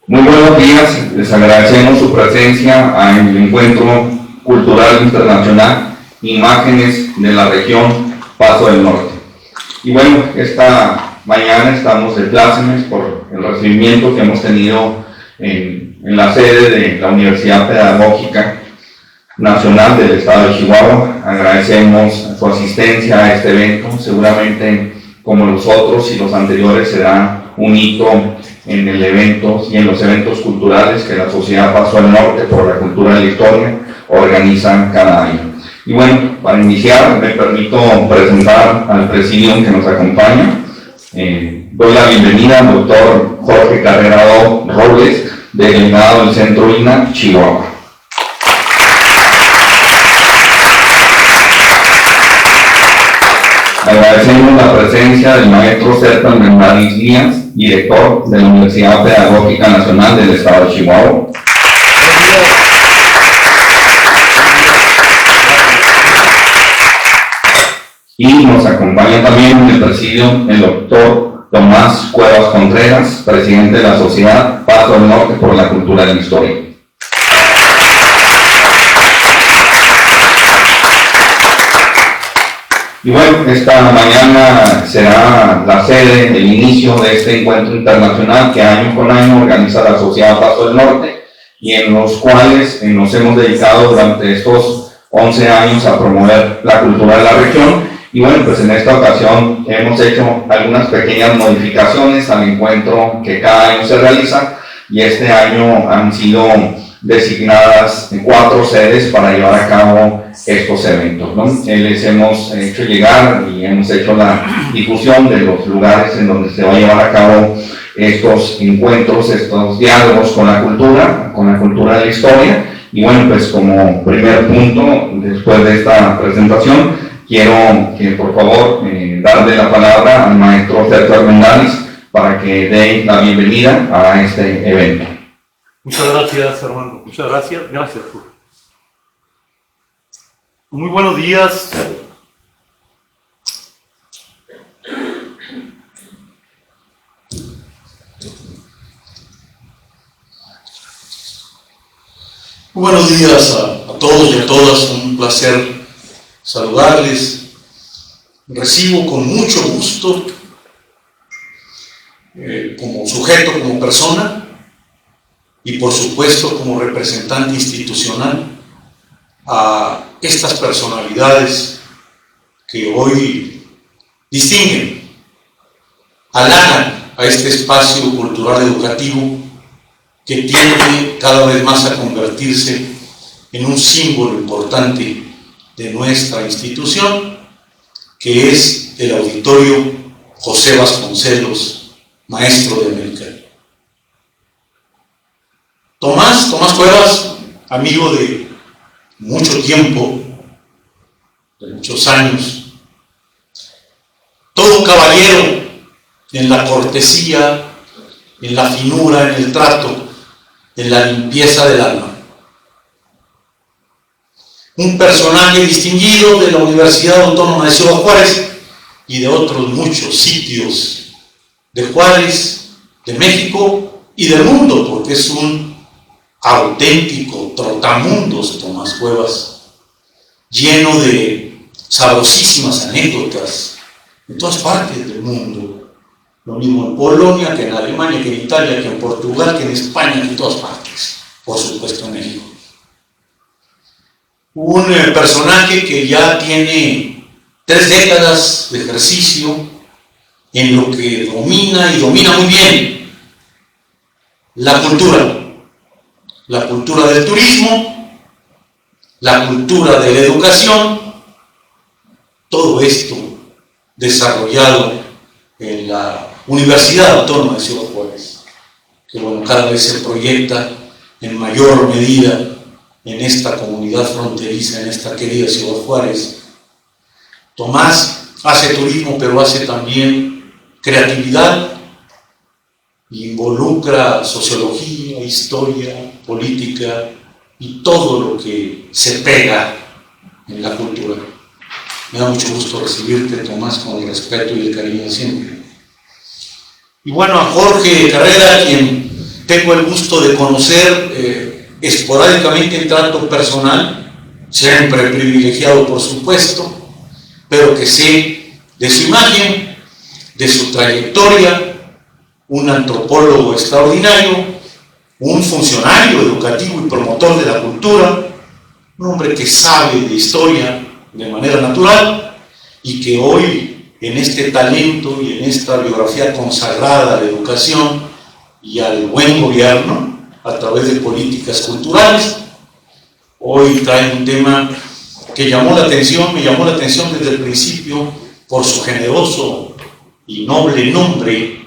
Muy buenos días, les agradecemos su presencia en el Encuentro Cultural Internacional Imágenes de la Región Paso del Norte. Y bueno, esta mañana estamos de plácemes por el recibimiento que hemos tenido en la sede de la Universidad Pedagógica Nacional del Estado de Chihuahua. Agradecemos su asistencia a este evento. Seguramente, como los otros y los anteriores, será un hito en el evento y en los eventos culturales que la Sociedad Paso del Norte por la Cultura y la Historia organizan cada año. Y bueno, para iniciar me permito presentar al presidium que nos acompaña. Doy la bienvenida al doctor Jorge Carrera Robles, delegado del Centro INA, Chihuahua. Agradecemos la presencia del maestro Sertan Mendaris Díaz, director de la Universidad Pedagógica Nacional del Estado de Chihuahua. Y nos acompaña también en el presidio el doctor Tomás Cuevas Contreras, presidente de la Sociedad Paso del Norte por la Cultura y la Historia. Y bueno, esta mañana será la sede, el inicio de este encuentro internacional que año con año organiza la Sociedad Paso del Norte y en los cuales nos hemos dedicado durante estos 11 años a promover la cultura de la región. Y bueno, pues en esta ocasión hemos hecho algunas pequeñas modificaciones al encuentro que cada año se realiza y este año han sido designadas 4 sedes para llevar a cabo estos eventos, ¿no? Les hemos hecho llegar y hemos hecho la difusión de los lugares en donde se va a llevar a cabo estos encuentros, estos diálogos con la cultura de la historia. Y bueno, pues como primer punto, después de esta presentación, quiero que por favor darle la palabra al maestro Sertan Mendaris para que dé la bienvenida a este evento. Muchas gracias, Armando. Muchas gracias. Gracias. Muy buenos días. Muy buenos días a todos y a todas. Un placer saludarles. Recibo con mucho gusto, como sujeto, como persona, y por supuesto como representante institucional, a estas personalidades que hoy distinguen, halagan a este espacio cultural educativo que tiende cada vez más a convertirse en un símbolo importante de nuestra institución, que es el Auditorio José Vasconcelos, maestro de América. Tomás Cuevas, amigo de mucho tiempo, de muchos años, todo un caballero en la cortesía, en la finura, en el trato, en la limpieza del alma. Un personaje distinguido de la Universidad Autónoma de Ciudad Juárez y de otros muchos sitios de Juárez, de México y del mundo, porque es un auténtico trotamundos Tomás Cuevas, lleno de sabrosísimas anécdotas en todas partes del mundo, lo mismo en Polonia, que en Alemania, que en Italia, que en Portugal, que en España, que en todas partes, por supuesto en México. Un personaje que ya tiene 3 décadas de ejercicio en lo que domina y domina muy bien: la cultura del turismo, la cultura de la educación, todo esto desarrollado en la Universidad Autónoma de Ciudad Juárez, que bueno, cada vez se proyecta en mayor medida en esta comunidad fronteriza, en esta querida Ciudad Juárez. Tomás hace turismo, pero hace también creatividad, involucra sociología, historia, política y todo lo que se pega en la cultura. Me da mucho gusto recibirte, Tomás, con el respeto y el cariño de siempre. Y bueno, a Jorge Carrera, quien tengo el gusto de conocer esporádicamente en trato personal, siempre privilegiado por supuesto, pero que sé de su imagen, de su trayectoria, un antropólogo extraordinario, un funcionario educativo y promotor de la cultura, un hombre que sabe de historia de manera natural y que hoy en este talento y en esta biografía consagrada a la educación y al buen gobierno a través de políticas culturales, hoy trae un tema que me llamó la atención desde el principio por su generoso y noble nombre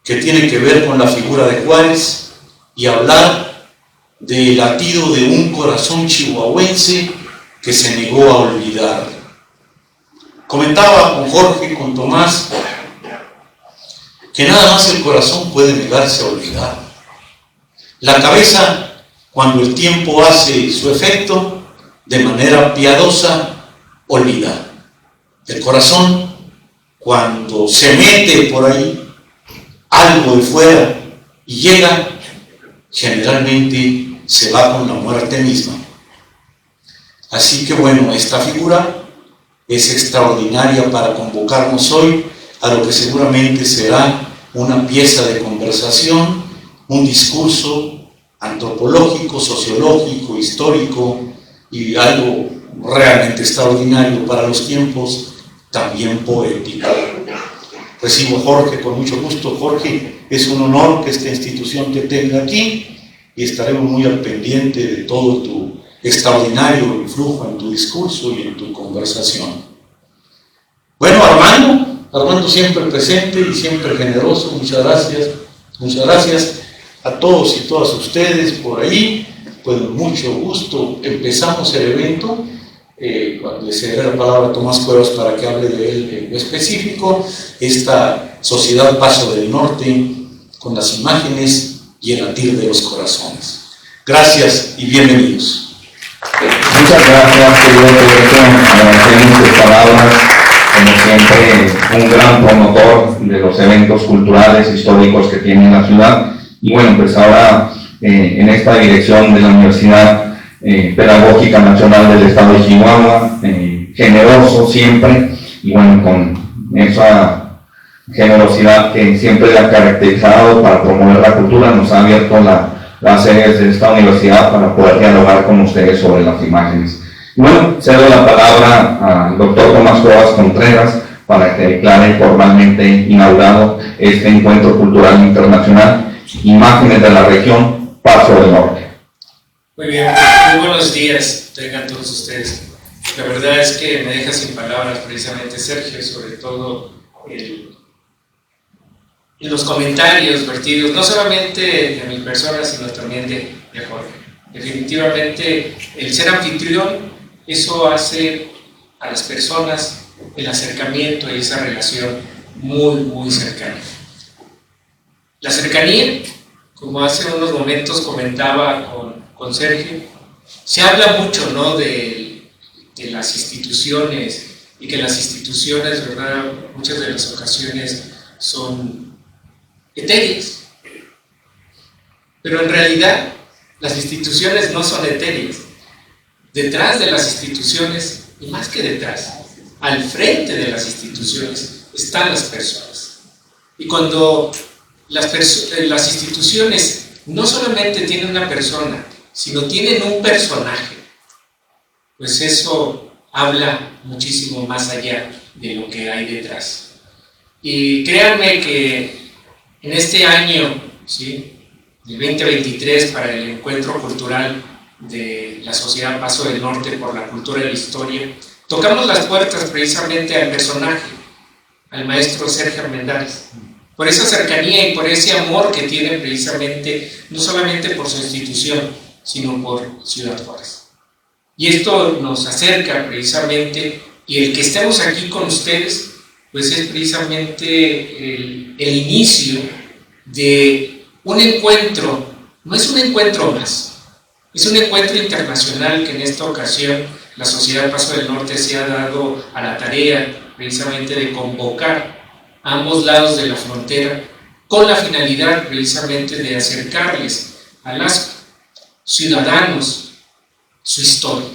que tiene que ver con la figura de Juárez y hablar del latido de un corazón chihuahuense que se negó a olvidar. Comentaba con Jorge, con Tomás, que nada más el corazón puede negarse a olvidar. La cabeza, cuando el tiempo hace su efecto, de manera piadosa, olvida. El corazón, cuando se mete por ahí algo de fuera y llega, generalmente se va con la muerte misma. Así que bueno, esta figura es extraordinaria para convocarnos hoy a lo que seguramente será una pieza de conversación, un discurso antropológico, sociológico, histórico y algo realmente extraordinario para los tiempos, también poético. Recibo a Jorge con mucho gusto. Jorge, es un honor que esta institución te tenga aquí y estaremos muy al pendiente de todo tu extraordinario influjo en tu discurso y en tu conversación. Bueno, Armando siempre presente y siempre generoso, muchas gracias a todos y todas ustedes por ahí, pues mucho gusto. Empezamos el evento, cuando le cederé la palabra a Tomás Cuevas para que hable de él en lo específico, esta Sociedad Paso del Norte, con las imágenes y el latir de los corazones. Gracias y bienvenidos. Muchas gracias, querido Roberto. Agradecemos tus palabras. Como siempre, un gran promotor de los eventos culturales, históricos que tiene la ciudad. Y bueno, pues ahora en esta dirección de la Universidad Pedagógica Nacional del Estado de Chihuahua, generoso siempre, y bueno, con esa generosidad que siempre le ha caracterizado para promover la cultura, nos ha abierto las sedes de esta universidad para poder dialogar con ustedes sobre las imágenes. Bueno, cedo la palabra al doctor Tomás Cuevas Contreras para que declare formalmente inaugurado este encuentro cultural internacional, Imágenes de la Región, Paso del Norte. Muy bien, muy buenos días tengan todos ustedes. La verdad es que me deja sin palabras precisamente Sergio, sobre todo en los comentarios vertidos, no solamente de mi persona, sino también de Jorge. Definitivamente el ser anfitrión, eso hace a las personas el acercamiento y esa relación muy cercana. La cercanía, como hace unos momentos comentaba con Sergio, se habla mucho, ¿no?, de las instituciones y que las instituciones, ¿verdad?, muchas de las ocasiones son etéreas. Pero en realidad las instituciones no son etéreas. Detrás de las instituciones, y más que detrás, al frente de las instituciones están las personas. Y cuando las instituciones no solamente tienen una persona, sino tienen un personaje, pues eso habla muchísimo más allá de lo que hay detrás. Y créanme que en este año, ¿sí?, el 2023, para el encuentro cultural de la Sociedad Paso del Norte por la Cultura y la Historia, tocamos las puertas precisamente al personaje, al maestro Sergio Armendáriz, por esa cercanía y por ese amor que tiene precisamente, no solamente por su institución, sino por Ciudad Juárez. Y esto nos acerca precisamente, y el que estemos aquí con ustedes, pues es precisamente el inicio de un encuentro. No es un encuentro más, es un encuentro internacional que en esta ocasión la Sociedad Paso del Norte se ha dado a la tarea precisamente de convocar a ambos lados de la frontera con la finalidad precisamente de acercarles a los ciudadanos su historia.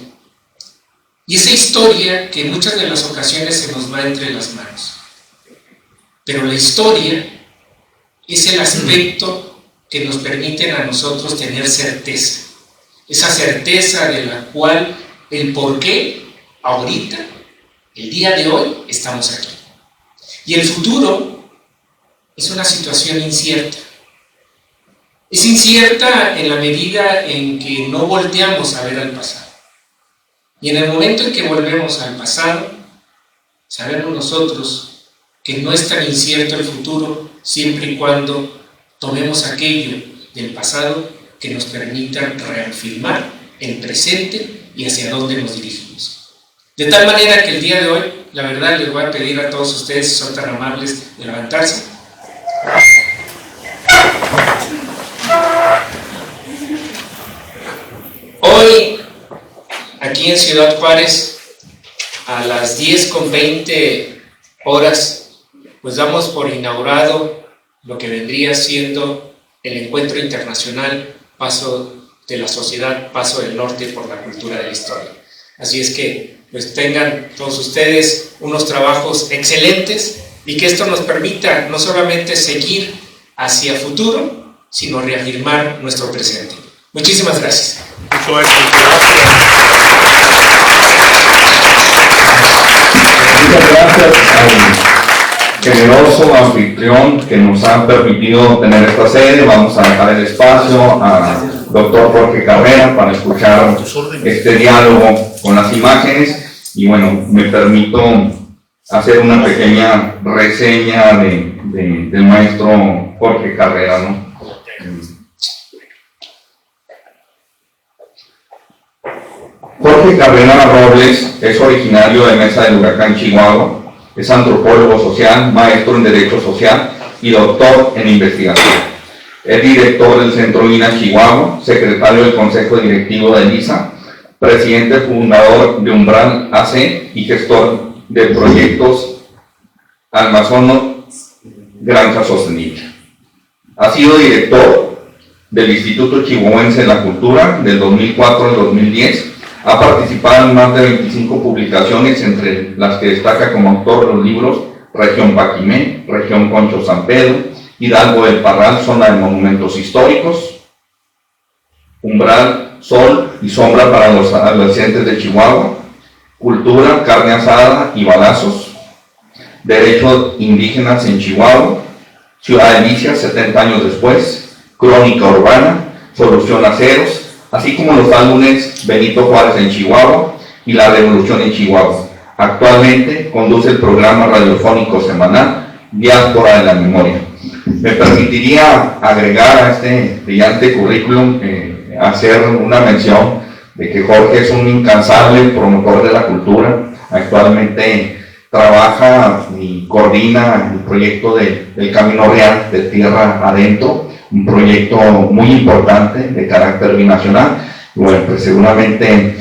Y esa historia que en muchas de las ocasiones se nos va entre las manos. Pero la historia es el aspecto que nos permite a nosotros tener certeza. Esa certeza de la cual el por qué ahorita, el día de hoy, estamos aquí. Y el futuro es una situación incierta. Es incierta en la medida en que no volteamos a ver al pasado. Y en el momento en que volvemos al pasado, sabemos nosotros que no es tan incierto el futuro siempre y cuando tomemos aquello del pasado que nos permita reafirmar el presente y hacia dónde nos dirigimos. De tal manera que el día de hoy, la verdad, les voy a pedir a todos ustedes, si son tan amables, de levantarse. Hoy, aquí en Ciudad Juárez, a las 10:20 horas, pues damos por inaugurado lo que vendría siendo el Encuentro Internacional Paso de la Sociedad Paso del Norte por la Cultura de la Historia. Así es que pues tengan todos ustedes unos trabajos excelentes y que esto nos permita no solamente seguir hacia futuro, sino reafirmar nuestro presente. Muchísimas gracias. Muchas gracias al generoso anfitrión que nos ha permitido tener esta sede. Vamos a dejar el espacio al doctor Jorge Carrera para escuchar este diálogo con las imágenes. Y bueno, me permito hacer una pequeña reseña del maestro Jorge Carrera, ¿no? Jorge Carrera Robles es originario de Mesa del Huracán, Chihuahua. Es antropólogo social, maestro en Derecho Social y doctor en investigación. Es director del Centro INA Chihuahua, secretario del Consejo Directivo de LISA, presidente fundador de Umbral AC y gestor de proyectos Amazono Granja Sostenible. Ha sido director del Instituto Chihuahuense de la Cultura del 2004 al 2010. Ha participado en más de 25 publicaciones, entre las que destaca como autor de los libros Región Paquimé, Región Concho San Pedro, Hidalgo del Parral, Zona de Monumentos Históricos, Umbral, Sol y Sombra para los adolescentes de Chihuahua, Cultura, Carne Asada y Balazos, Derechos Indígenas en Chihuahua, Ciudad Delicia, 70 años después, Crónica Urbana, Solución a Ceros, así como los álbumes Benito Juárez en Chihuahua y La Revolución en Chihuahua. Actualmente conduce el programa radiofónico semanal Diáspora de la Memoria. Me permitiría agregar a este brillante currículum hacer una mención de que Jorge es un incansable promotor de la cultura. Actualmente trabaja y coordina el proyecto del Camino Real de Tierra Adentro, un proyecto muy importante de carácter binacional. Bueno, pues seguramente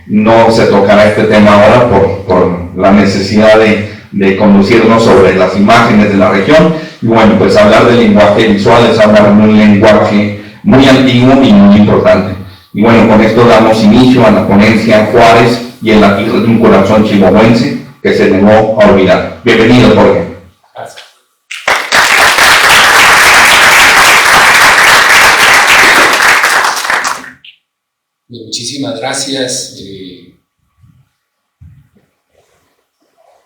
no se tocará este tema ahora por la necesidad de conducirnos sobre las imágenes de la región. Y bueno, pues hablar del lenguaje visual es hablar de un lenguaje muy antiguo y muy importante. Y bueno, con esto damos inicio a la ponencia Juárez y el latir de un corazón chihuahuense que se negó a olvidar. Bienvenido, Jorge. Gracias. Muchísimas gracias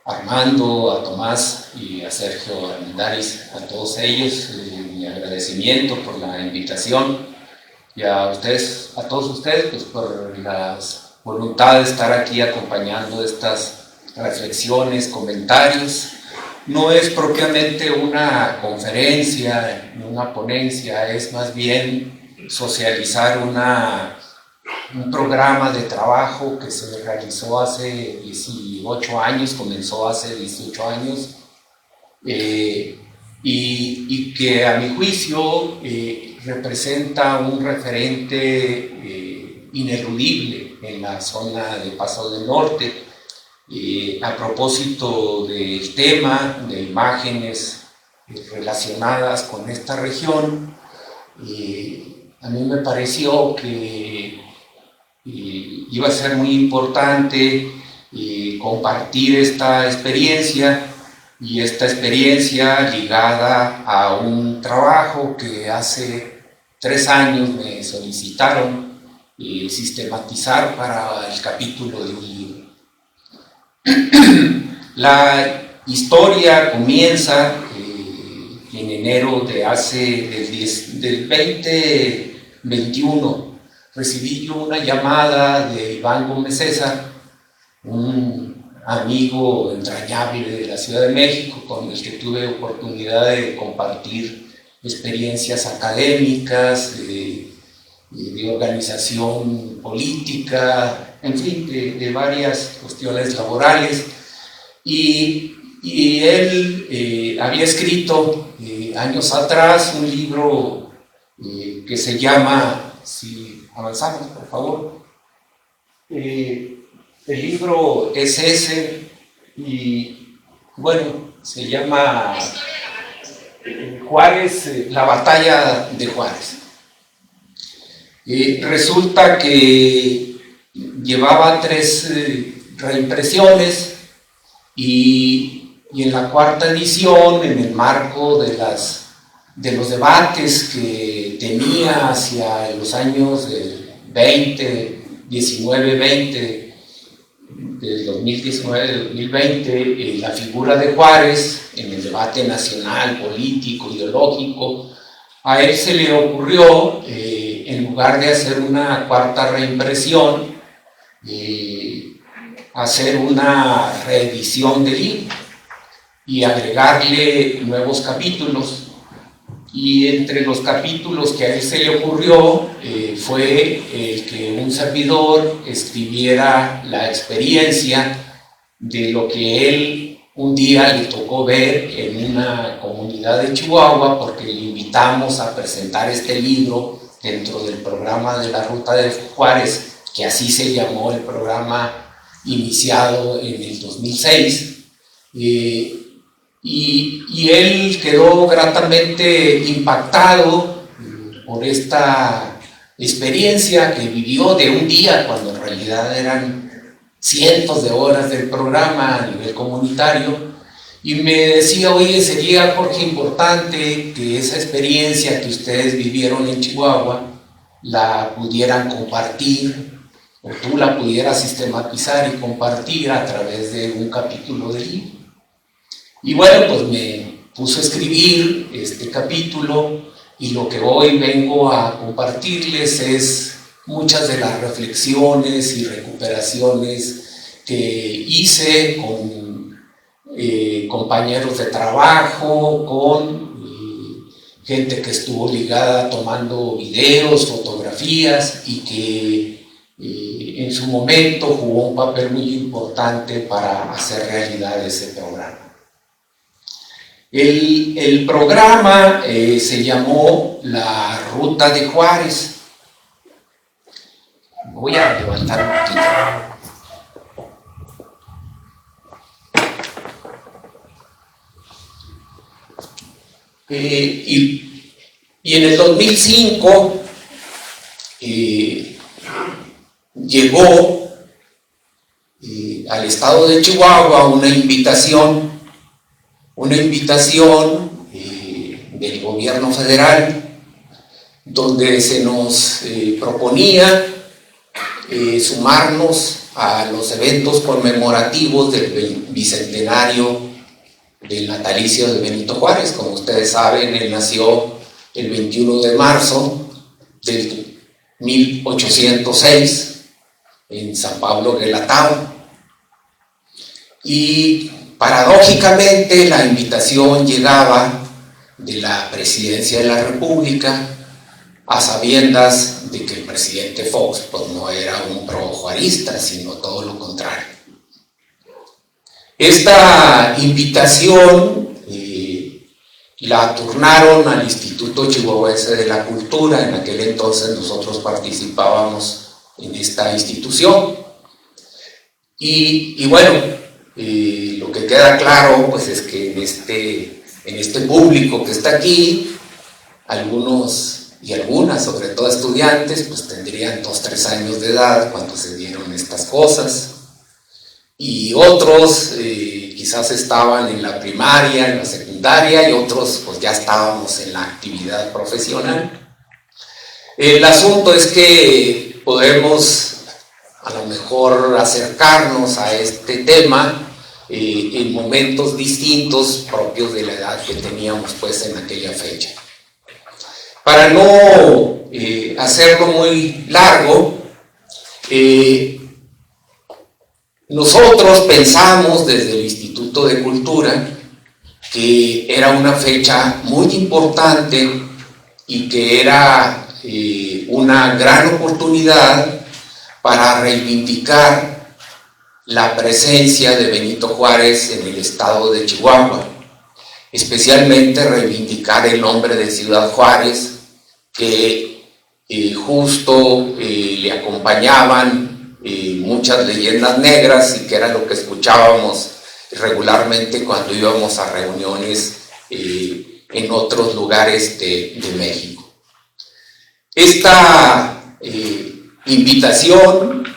a Armando, a Tomás y a Sergio Armendáriz, a todos ellos, mi agradecimiento por la invitación y a ustedes, a todos ustedes, pues por la voluntad de estar aquí acompañando estas reflexiones, comentarios. No es propiamente una conferencia, una ponencia, es más bien socializar un programa de trabajo que se realizó hace 18 años, comenzó hace 18 años, y que a mi juicio representa un referente ineludible en la zona de Paso del Norte. A propósito del tema de imágenes relacionadas con esta región. A mí me pareció que iba a ser muy importante compartir esta experiencia, y esta experiencia ligada a un trabajo que hace 3 años me solicitaron sistematizar para el capítulo de un libro. La historia comienza en enero del 2021. Recibí yo una llamada de Iván Gómez César, un amigo entrañable de la Ciudad de México, con el que tuve oportunidad de compartir experiencias académicas, de organización política, en fin, de varias cuestiones laborales. Y él había escrito años atrás un libro que se llama, si avanzamos por favor, el libro es ese, y bueno, se llama Juárez, la batalla de Juárez. Resulta que llevaba 3 reimpresiones, y en la 4ª edición, en el marco de los debates que tenía hacia los años del 2019-20, del 2019-2020, la figura de Juárez en el debate nacional, político, ideológico, a él se le ocurrió, en lugar de hacer una 4ª reimpresión, hacer una reedición del libro y agregarle nuevos capítulos. Y entre los capítulos que a él se le ocurrió fue el que un servidor escribiera la experiencia de lo que él un día le tocó ver en una comunidad de Chihuahua, porque le invitamos a presentar este libro dentro del programa de la Ruta de Juárez, que así se llamó el programa iniciado en el 2006. Y él quedó gratamente impactado por esta experiencia que vivió de un día, cuando en realidad eran cientos de horas del programa a nivel comunitario, y me decía: oye, sería, Jorge, importante que esa experiencia que ustedes vivieron en Chihuahua la pudieran compartir, o tú la pudieras sistematizar y compartir a través de un capítulo del libro. Y bueno, pues me puso a escribir este capítulo, y lo que hoy vengo a compartirles es muchas de las reflexiones y recuperaciones que hice con compañeros de trabajo, con gente que estuvo ligada tomando videos, fotografías, y que en su momento jugó un papel muy importante para hacer realidad ese programa. El programa se llamó La Ruta de Juárez. Voy a levantar un poquito. Y en el 2005 llegó al estado de Chihuahua una invitación del gobierno federal, donde se nos proponía sumarnos a los eventos conmemorativos del bicentenario del natalicio de Benito Juárez. Como ustedes saben, él nació el 21 de marzo del 1806 en San Pablo Guelatao, y paradójicamente la invitación llegaba de la Presidencia de la República, a sabiendas de que el presidente Fox pues no era un pro-juarista, sino todo lo contrario. Esta invitación la turnaron al Instituto Chihuahuense de la Cultura. En aquel entonces nosotros participábamos en esta institución. Y bueno, lo que queda claro pues es que este público que está aquí, algunos y algunas, sobre todo estudiantes, pues tendrían 2, 3 años de edad cuando se dieron estas cosas, y otros quizás estaban en la primaria, en la secundaria, y otros pues ya estábamos en la actividad profesional. El asunto es que podemos a lo mejor acercarnos a este tema en momentos distintos propios de la edad que teníamos pues en aquella fecha. Para no hacerlo muy largo, nosotros pensamos desde el Instituto de Cultura que era una fecha muy importante y que era una gran oportunidad para reivindicar la presencia de Benito Juárez en el estado de Chihuahua, especialmente reivindicar el nombre de Ciudad Juárez, que justo le acompañaban muchas leyendas negras y que era lo que escuchábamos regularmente cuando íbamos a reuniones en otros lugares de México. Esta invitación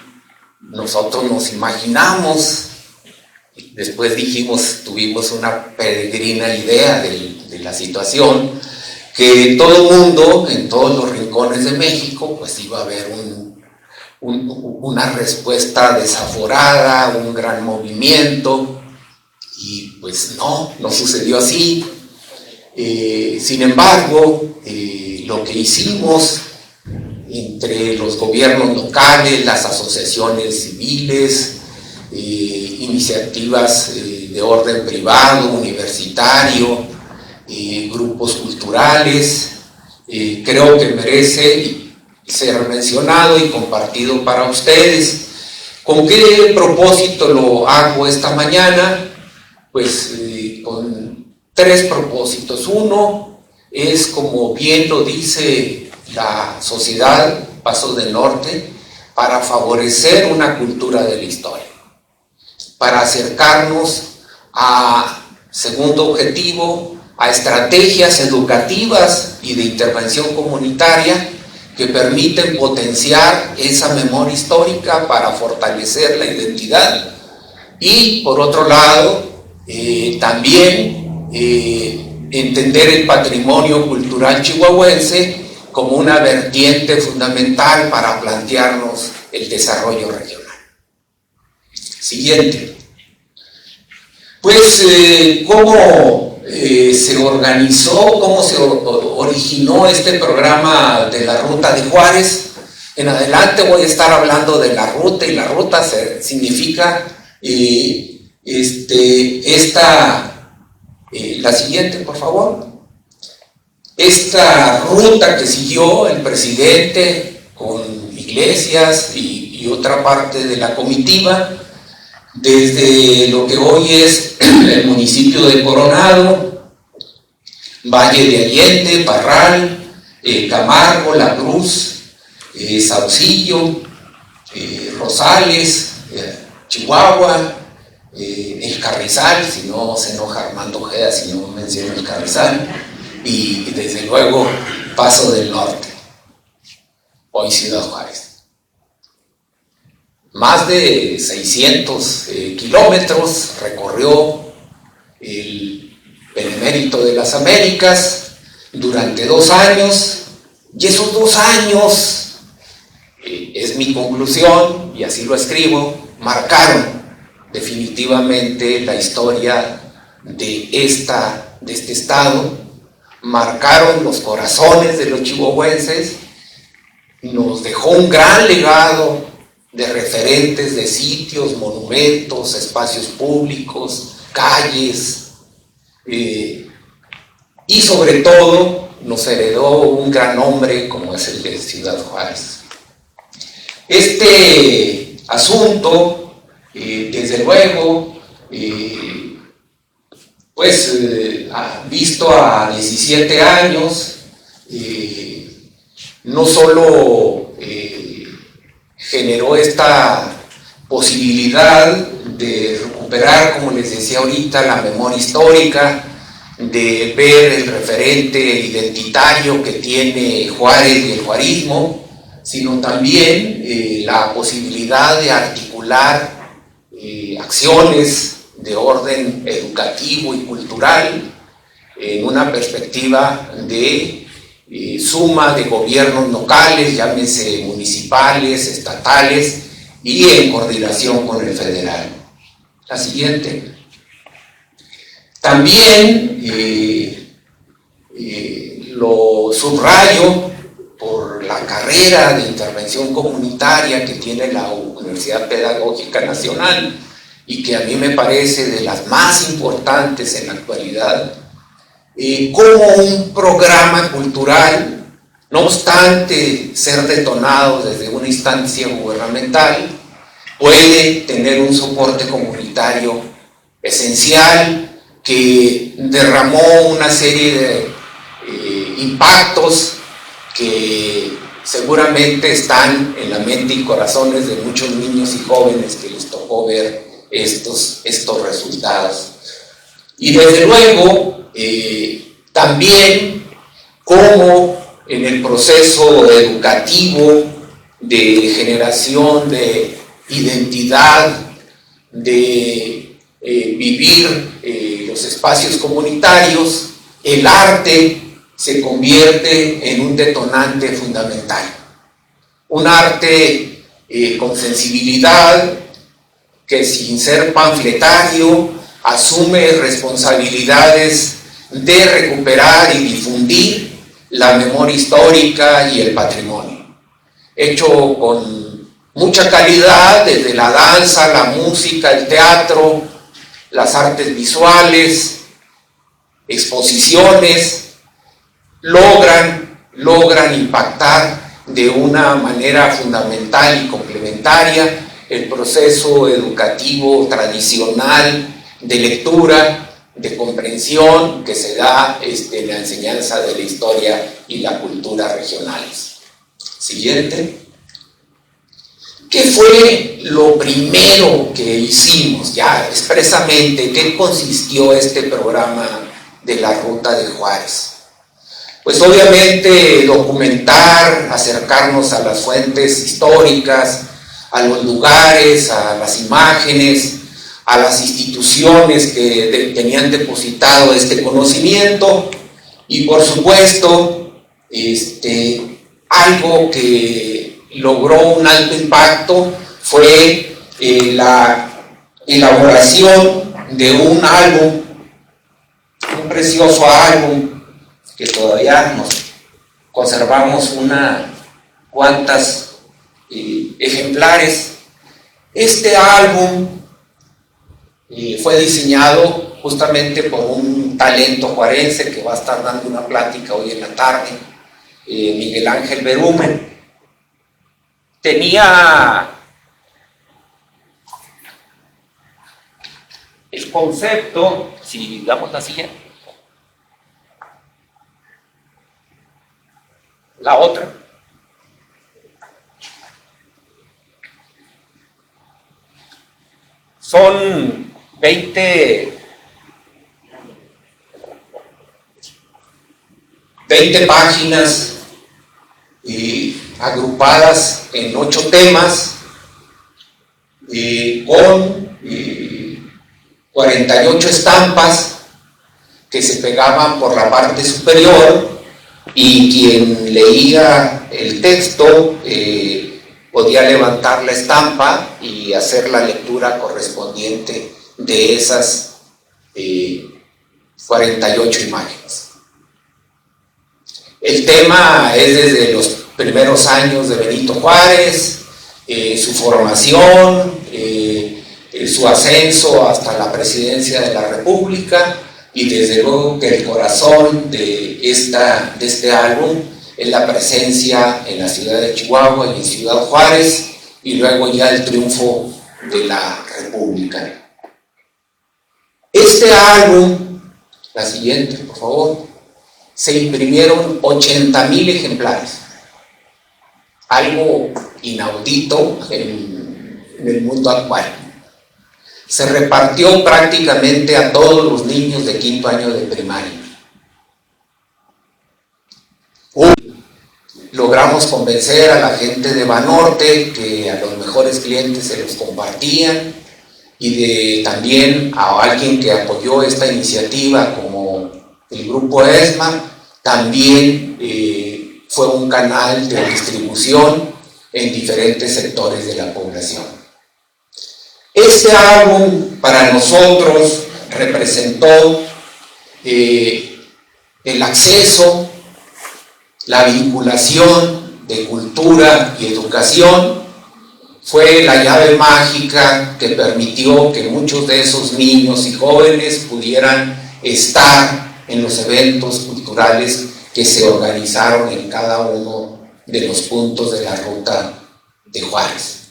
nosotros nos imaginamos, después tuvimos una peregrina idea de la situación, que todo el mundo, en todos los rincones de México, pues iba a haber una respuesta desaforada, un gran movimiento, y pues no sucedió así. Sin embargo, lo que hicimos entre los gobiernos locales, las asociaciones civiles, iniciativas de orden privado, universitario, grupos culturales, creo que merece ser mencionado y compartido para ustedes. ¿Con qué propósito lo hago esta mañana? Pues con 3 propósitos. Uno es, como bien lo dice la Sociedad Pasos del Norte, para favorecer una cultura de la historia, para acercarnos a, segundo objetivo, a estrategias educativas y de intervención comunitaria que permiten potenciar esa memoria histórica para fortalecer la identidad, y por otro lado también entender el patrimonio cultural chihuahuense como una vertiente fundamental para plantearnos el desarrollo regional. Siguiente. Pues, ¿cómo se organizó, cómo se originó este programa de la Ruta de Juárez? En adelante voy a estar hablando de la ruta, y la ruta significa la siguiente, por favor. Esta ruta que siguió el presidente con Iglesias y otra parte de la comitiva, desde lo que hoy es el municipio de Coronado, Valle de Allende, Parral, Camargo, La Cruz, Saucillo, Rosales, Chihuahua, el Carrizal, si no se enoja Armando Ojeda si no menciono el Carrizal, y desde luego Paso del Norte, hoy Ciudad Juárez. Más de 600 kilómetros recorrió el Benemérito de las Américas durante 2 años, y esos 2 años, es mi conclusión y así lo escribo, marcaron definitivamente la historia de este estado, marcaron los corazones de los chihuahuenses, nos dejó un gran legado de referentes de sitios, monumentos, espacios públicos, calles, y sobre todo nos heredó un gran nombre como es el de Ciudad Juárez. Este asunto, desde luego, visto a 17 años, no solo generó esta posibilidad de recuperar, como les decía ahorita, la memoria histórica, de ver el referente identitario que tiene Juárez y el juarismo, sino también la posibilidad de articular acciones de orden educativo y cultural en una perspectiva de suma de gobiernos locales, llámese municipales, estatales, y en coordinación con el federal. La siguiente. También lo subrayo por la carrera de intervención comunitaria que tiene la Universidad Pedagógica Nacional y que a mí me parece de las más importantes en la actualidad, como un programa cultural, no obstante ser detonado desde una instancia gubernamental, puede tener un soporte comunitario esencial que derramó una serie de impactos que seguramente están en la mente y corazones de muchos niños y jóvenes que les tocó ver estos resultados. Y desde luego, también como en el proceso educativo de generación de identidad, de vivir los espacios comunitarios, el arte se convierte en un detonante fundamental. Un arte con sensibilidad, que sin ser panfletario asume responsabilidades de recuperar y difundir la memoria histórica y el patrimonio. Hecho con mucha calidad, desde la danza, la música, el teatro, las artes visuales, exposiciones, logran impactar de una manera fundamental y complementaria el proceso educativo tradicional de lectura, de comprensión que se da en la enseñanza de la historia y la cultura regionales. Siguiente. ¿Qué fue lo primero que hicimos ya expresamente? ¿Qué consistió este programa de la Ruta de Juárez? Pues obviamente documentar, acercarnos a las fuentes históricas, a los lugares, a las imágenes, a las instituciones que tenían depositado este conocimiento, y por supuesto algo que logró un alto impacto fue la elaboración de un álbum, un precioso álbum que todavía nos conservamos cuantas ejemplares. Este álbum fue diseñado justamente por un talento juarense que va a estar dando una plática hoy en la tarde, Miguel Ángel Berumen. Tenía el concepto, si damos la siguiente, la otra. Son 20 páginas agrupadas en 8 temas con 48 estampas que se pegaban por la parte superior, y quien leía el texto podía levantar la estampa y hacer la lectura correspondiente de esas 48 imágenes. El tema es desde los primeros años de Benito Juárez, su formación, su ascenso hasta la presidencia de la República, y desde luego que el corazón de este álbum es la presencia en la ciudad de Chihuahua y en Ciudad Juárez, y luego ya el triunfo de la República. Este álbum, la siguiente por favor, se imprimieron 80,000 ejemplares, algo inaudito en el mundo actual. se repartió prácticamente a todos los niños de quinto año de primaria. Logramos convencer a la gente de Banorte que a los mejores clientes se los compartían, y también a alguien que apoyó esta iniciativa como el grupo ESMA, también fue un canal de distribución en diferentes sectores de la población. Este álbum para nosotros representó el acceso, la vinculación de cultura y educación. Fue la llave mágica que permitió que muchos de esos niños y jóvenes pudieran estar en los eventos culturales que se organizaron en cada uno de los puntos de la ruta de Juárez.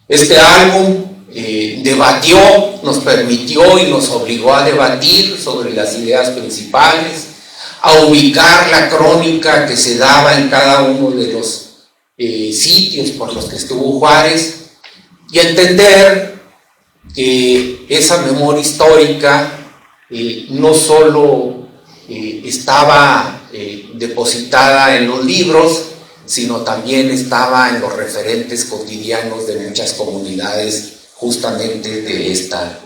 Este álbum debatió, nos permitió y nos obligó a debatir sobre las ideas principales, a ubicar la crónica que se daba en cada uno de los sitios por los que estuvo Juárez, y a entender que esa memoria histórica no solo estaba depositada en los libros, sino también estaba en los referentes cotidianos de muchas comunidades justamente de esta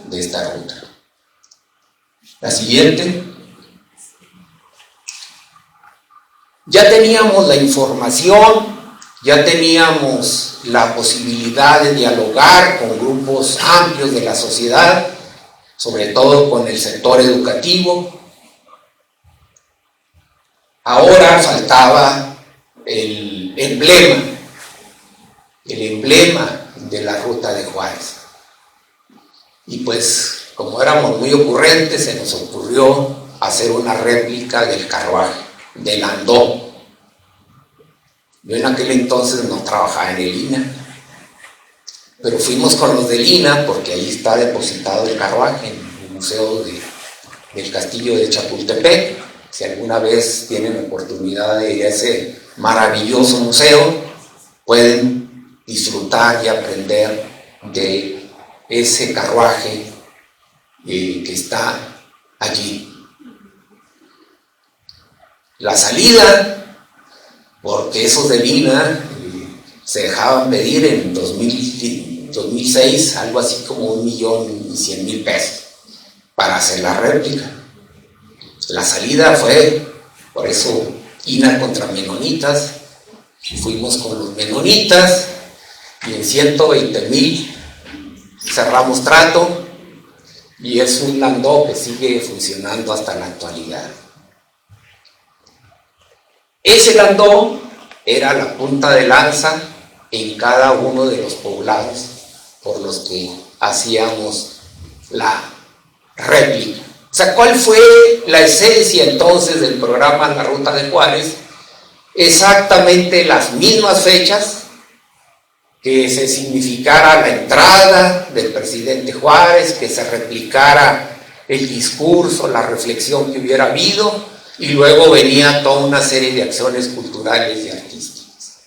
ruta. La siguiente. Ya teníamos la información, ya teníamos la posibilidad de dialogar con grupos amplios de la sociedad, sobre todo con el sector educativo. Ahora faltaba el emblema de la ruta de Juárez. Y pues, como éramos muy ocurrentes, se nos ocurrió hacer una réplica del carruaje, del andó. Yo en aquel entonces no trabajaba en el INA, pero fuimos con los del INA porque ahí está depositado el carruaje en el Museo del Castillo de Chapultepec. Si alguna vez tienen oportunidad de ir a ese maravilloso museo, pueden disfrutar y aprender de ese carruaje que está allí. La salida, porque esos de Lina se dejaban pedir en 2006 algo así como 1.100.000 pesos para hacer la réplica. La salida fue, por eso, INA contra menonitas. Fuimos con los menonitas y en 120.000 cerramos trato, y es un landó que sigue funcionando hasta la actualidad. Ese landó era la punta de lanza en cada uno de los poblados por los que hacíamos la réplica. O sea, ¿cuál fue la esencia entonces del programa La Ruta de Juárez? Exactamente las mismas fechas, que se significara la entrada del presidente Juárez, que se replicara el discurso, la reflexión que hubiera habido, y luego venía toda una serie de acciones culturales y artísticas.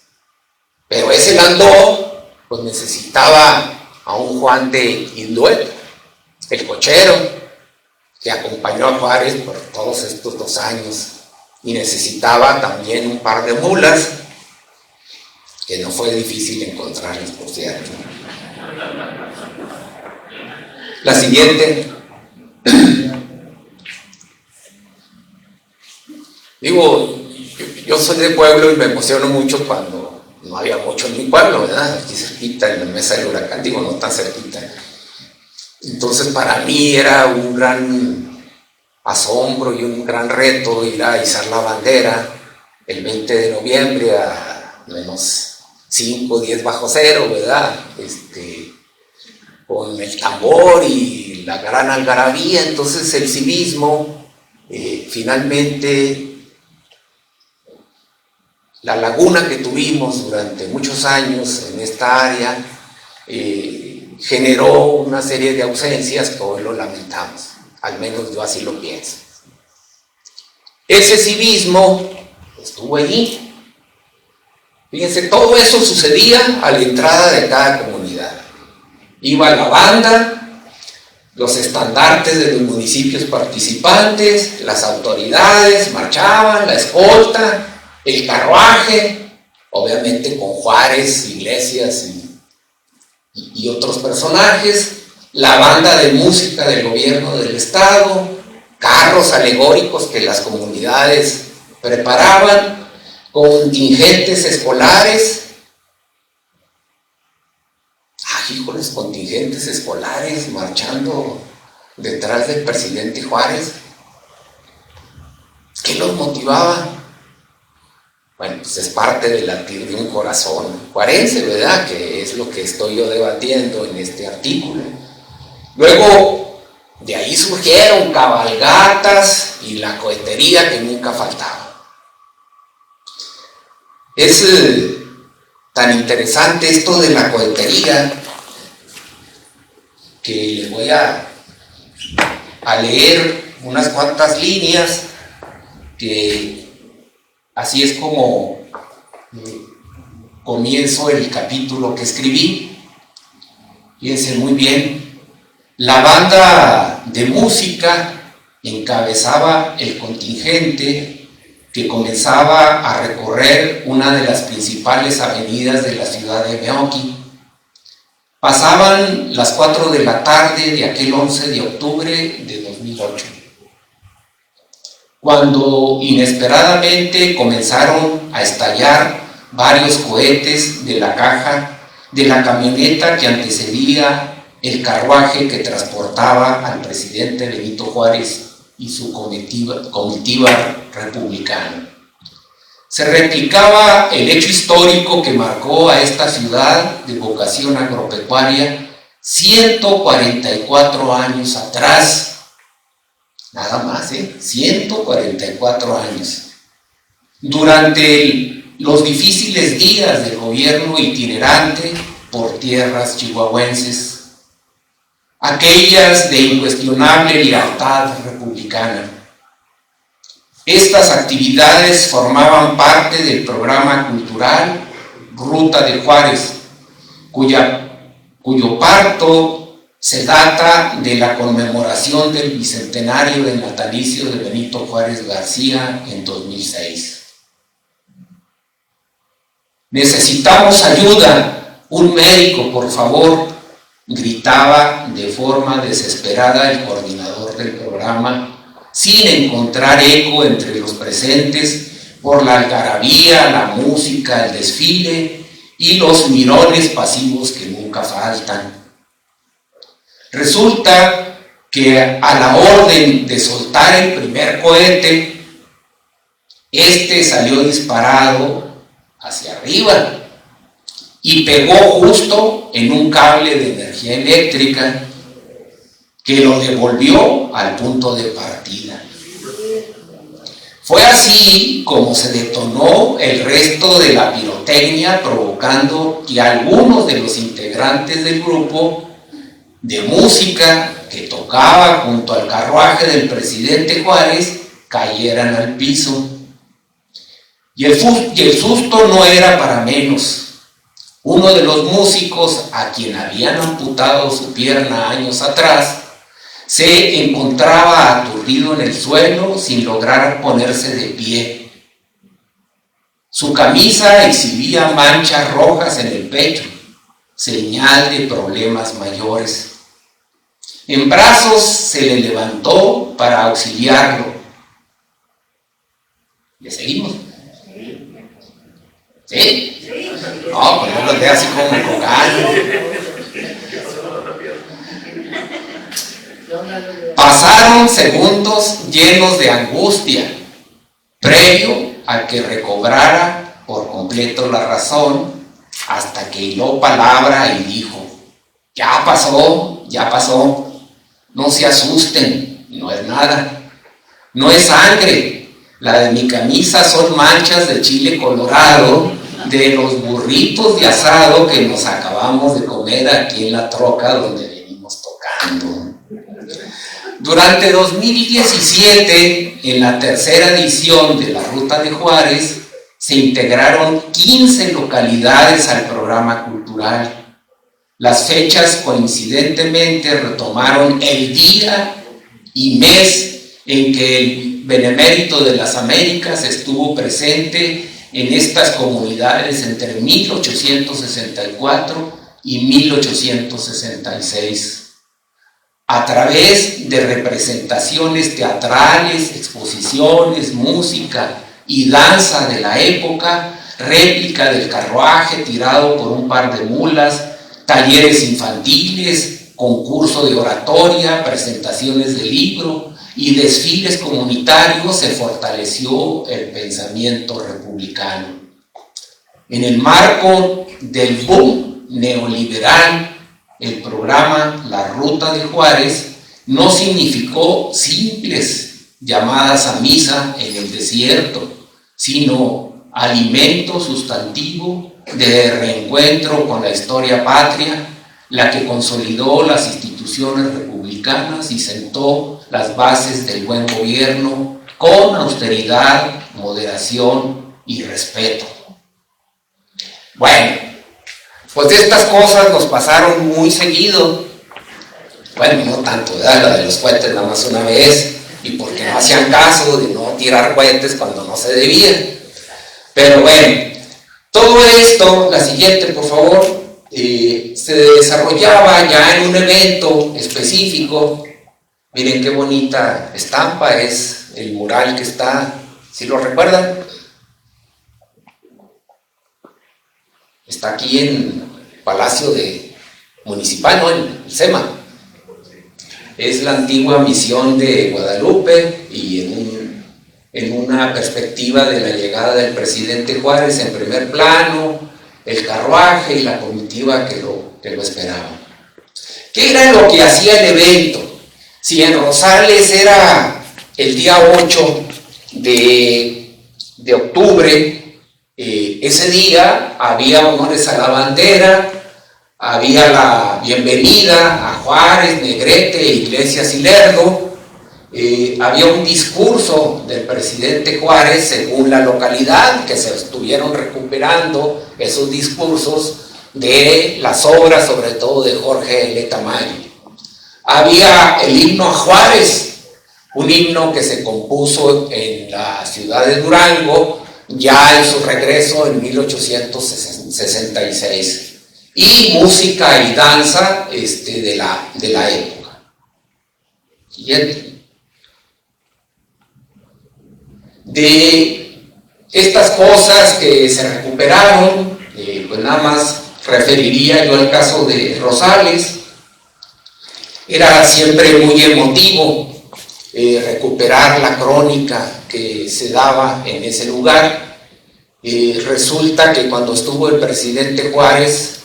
Pero ese landó pues necesitaba a un Juan de Induel, el cochero, que acompañó a Juárez por todos estos 2 años, y necesitaba también un par de mulas, que no fue difícil encontrarlas, por cierto. La siguiente. Digo, yo soy de pueblo y me emociono mucho cuando no había mucho en mi pueblo, ¿verdad? Aquí cerquita, en la Mesa del Huracán, digo, no tan cerquita. Entonces, para mí era un gran asombro y un gran reto ir a izar la bandera el 20 de noviembre a menos 5 o 10 bajo cero, ¿verdad? Con el tambor y la gran algarabía. Entonces, el civismo, finalmente, la laguna que tuvimos durante muchos años en esta área generó una serie de ausencias que hoy lo lamentamos, al menos yo así lo pienso. Ese civismo estuvo allí. Fíjense, todo eso sucedía a la entrada de cada comunidad. Iba la banda, los estandartes de los municipios participantes, las autoridades marchaban, la escolta, el carruaje, obviamente con Juárez, Iglesias y otros personajes, la banda de música del gobierno del estado, carros alegóricos que las comunidades preparaban, contingentes escolares. Híjoles, contingentes escolares marchando detrás del presidente Juárez. ¿Qué los motivaba? Bueno, pues es parte del latir de un corazón juarense, ¿verdad? Que es lo que estoy yo debatiendo en este artículo. Luego, de ahí surgieron cabalgatas y la cohetería que nunca faltaba. Es tan interesante esto de la cohetería que les voy a leer unas cuantas líneas, que así es como comienzo el capítulo que escribí. Fíjense muy bien, la banda de música encabezaba el contingente que comenzaba a recorrer una de las principales avenidas de la ciudad de Meoqui. Pasaban las 4 de la tarde de aquel 11 de octubre de 2008, cuando inesperadamente comenzaron a estallar varios cohetes de la caja de la camioneta que antecedía el carruaje que transportaba al presidente Benito Juárez y su comitiva republicana. Se replicaba el hecho histórico que marcó a esta ciudad de vocación agropecuaria 144 años atrás. Nada más, 144 años. Durante los difíciles días del gobierno itinerante por tierras chihuahuenses, aquellas de incuestionable lealtad republicana. Estas actividades formaban parte del programa cultural Ruta de Juárez, cuyo parto se data de la conmemoración del bicentenario del natalicio de Benito Juárez García en 2006. Necesitamos ayuda, un médico, por favor, gritaba de forma desesperada el coordinador del programa, sin encontrar eco entre los presentes por la algarabía, la música, el desfile y los mirones pasivos que nunca faltan. Resulta que a la orden de soltar el primer cohete, este salió disparado hacia arriba y pegó justo en un cable de energía eléctrica que lo devolvió al punto de partida. Fue así como se detonó el resto de la pirotecnia, provocando que algunos de los integrantes del grupo de música que tocaba junto al carruaje del presidente Juárez cayeran al piso. Y el susto no era para menos. Uno de los músicos a quien habían amputado su pierna años atrás se encontraba aturdido en el suelo sin lograr ponerse de pie. Su camisa exhibía manchas rojas en el pecho, señal de problemas mayores. En brazos se le levantó para auxiliarlo. ¿Le seguimos? ¿Sí? No, pues no lo vea así como cocano. Pasaron segundos llenos de angustia, previo a que recobrara por completo la razón, hasta que hiló palabra y dijo: ya pasó, no se asusten, no es nada, no es sangre, la de mi camisa son manchas de chile colorado de los burritos de asado que nos acabamos de comer aquí en la troca donde venimos tocando. Durante 2017, en la tercera edición de la Ruta de Juárez, se integraron 15 localidades al programa cultural. Las fechas coincidentemente retomaron el día y mes en que el Benemérito de las Américas estuvo presente en estas comunidades entre 1864 y 1866. A través de representaciones teatrales, exposiciones, música y danza de la época, réplica del carruaje tirado por un par de mulas, talleres infantiles, concurso de oratoria, presentaciones de libro y desfiles comunitarios, se fortaleció el pensamiento republicano. En el marco del boom neoliberal, el programa La Ruta de Juárez no significó simples llamadas a misa en el desierto, sino alimento sustantivo de reencuentro con la historia patria, la que consolidó las instituciones republicanas y sentó las bases del buen gobierno con austeridad, moderación y respeto. Bueno, pues estas cosas nos pasaron muy seguido. Bueno, no tanto, ¿verdad? La de los cohetes nada más una vez, y porque no hacían caso de no tirar cohetes cuando no se debía. Pero bueno, todo esto, la siguiente por favor, se desarrollaba ya en un evento específico. Miren qué bonita estampa es el mural que está, ¿sí lo recuerdan? Está aquí en Palacio Municipal, ¿no? En el SEMA. Es la antigua misión de Guadalupe, y en una perspectiva de la llegada del presidente Juárez en primer plano, el carruaje y la comitiva que lo esperaba. ¿Qué era lo que hacía el evento? Si en Rosales era el día 8 de octubre, ese día había honores a la bandera, había la bienvenida a Juárez, Negrete, Iglesias y Lerdo, había un discurso del presidente Juárez según la localidad, que se estuvieron recuperando esos discursos de las obras, sobre todo de Jorge L. Tamayo. Había el himno a Juárez, un himno que se compuso en la ciudad de Durango, ya en su regreso en 1866, y música y danza de la época. Siguiente. De estas cosas que se recuperaron, pues nada más referiría yo al caso de Rosales. Era siempre muy emotivo recuperar la crónica que se daba en ese lugar. Resulta que cuando estuvo el presidente Juárez,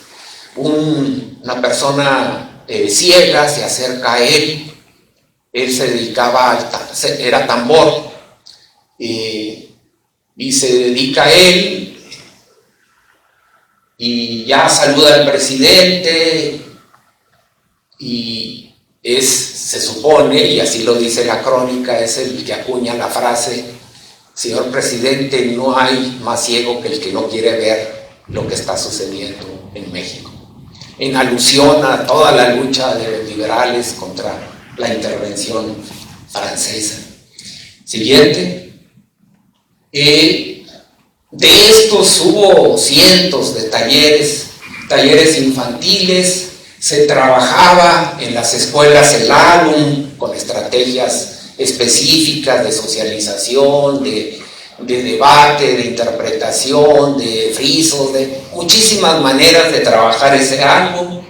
una persona ciega se acerca a él. Él se dedicaba era tambor, y se dedica a él y ya saluda al presidente, y se supone, y así lo dice la crónica, es el que acuña la frase: señor presidente, no hay más ciego que el que no quiere ver lo que está sucediendo en México, en alusión a toda la lucha de los liberales contra la intervención francesa. Siguiente. De estos hubo cientos de talleres infantiles. Se trabajaba en las escuelas el álbum con estrategias específicas de socialización, de debate, de interpretación, de frisos, de muchísimas maneras de trabajar ese álbum.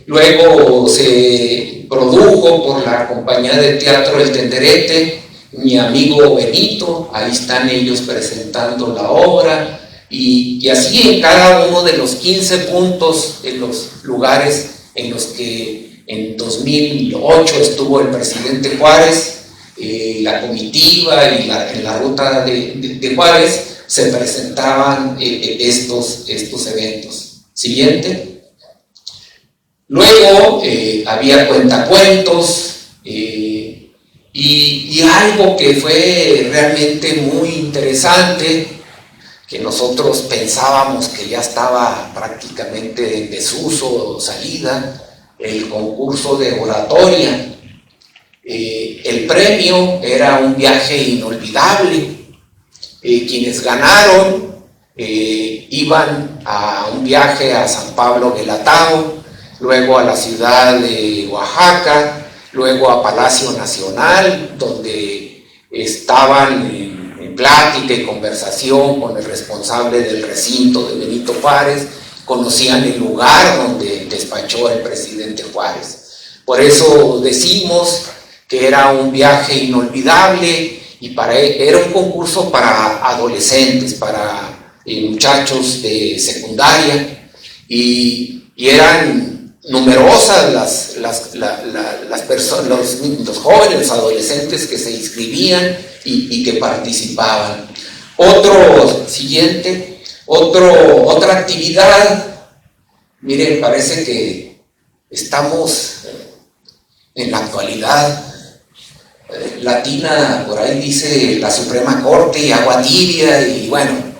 Luego se produjo por la compañía de teatro El Tenderete, mi amigo Benito, ahí están ellos presentando la obra, y así en cada uno de los 15 puntos, en los lugares en los que en 2008 estuvo el presidente Juárez, la comitiva y en la ruta de Juárez, se presentaban estos eventos. Siguiente. Luego había cuentacuentos, y algo que fue realmente muy interesante, que nosotros pensábamos que ya estaba prácticamente en desuso o salida, el concurso de oratoria. El premio era un viaje inolvidable. Quienes ganaron iban a un viaje a San Pablo Guelatao, luego a la ciudad de Oaxaca, luego a Palacio Nacional, donde estaban en plática y conversación con el responsable del recinto de Benito Juárez, conocían el lugar donde despachó el presidente Juárez. Por eso decimos que era un viaje inolvidable y era un concurso para adolescentes, para muchachos de secundaria, y eran numerosas las personas, los jóvenes, los adolescentes que se inscribían y que participaban. Otra actividad, miren, parece que estamos en la actualidad latina, por ahí dice la Suprema Corte y agua tibia, y bueno,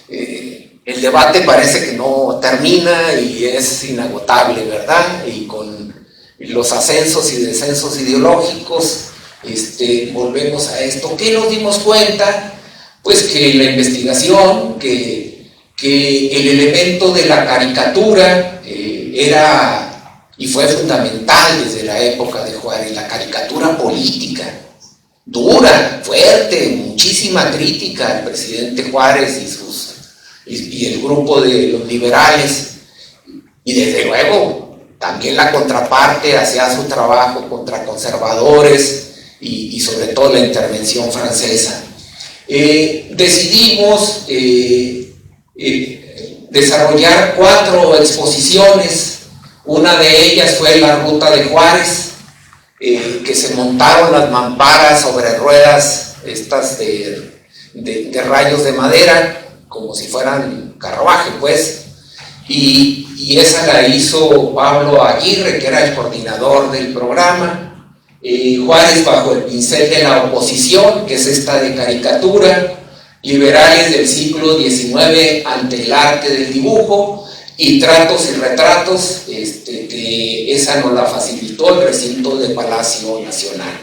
el debate parece que no termina y es inagotable, ¿verdad? Y con los ascensos y descensos ideológicos, volvemos a esto. ¿Qué nos dimos cuenta? Pues que la investigación, que el elemento de la caricatura era y fue fundamental desde la época de Juárez, la caricatura política, dura, fuerte, muchísima crítica al presidente Juárez y el grupo de los liberales, y desde luego también la contraparte hacía su trabajo contra conservadores y sobre todo la intervención francesa. Decidimos desarrollar 4 exposiciones. Una de ellas fue la Ruta de Juárez, que se montaron las mamparas sobre ruedas estas de rayos de madera, como si fueran carruaje, pues, y esa la hizo Pablo Aguirre, que era el coordinador del programa. Juárez bajo el pincel de la oposición, que es esta de caricatura, liberales del siglo XIX ante el arte del dibujo, y tratos y retratos, que esa nos la facilitó el recinto de Palacio Nacional.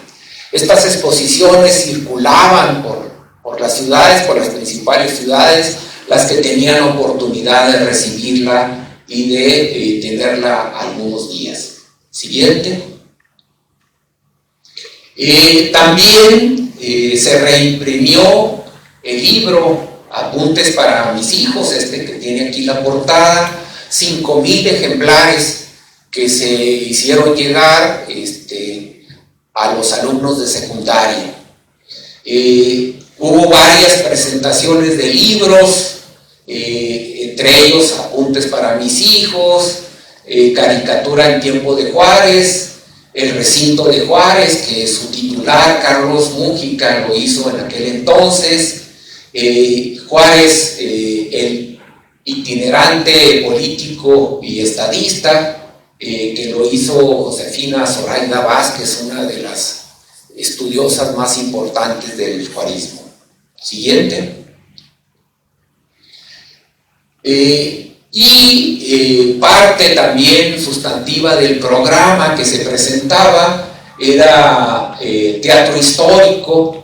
Estas exposiciones circulaban por las ciudades, por las principales ciudades, las que tenían oportunidad de recibirla y de tenerla algunos días. Siguiente. También se reimprimió el libro Apuntes para mis hijos, que tiene aquí la portada, 5,000 ejemplares que se hicieron llegar a los alumnos de secundaria. Hubo varias presentaciones de libros, entre ellos Apuntes para mis hijos, Caricatura en tiempo de Juárez, El recinto de Juárez, que su titular, Carlos Mújica, lo hizo en aquel entonces. Juárez, el itinerante político y estadista, que lo hizo Josefina Zoraida Vázquez, una de las estudiosas más importantes del juarismo. Siguiente. Parte también sustantiva del programa que se presentaba era teatro histórico,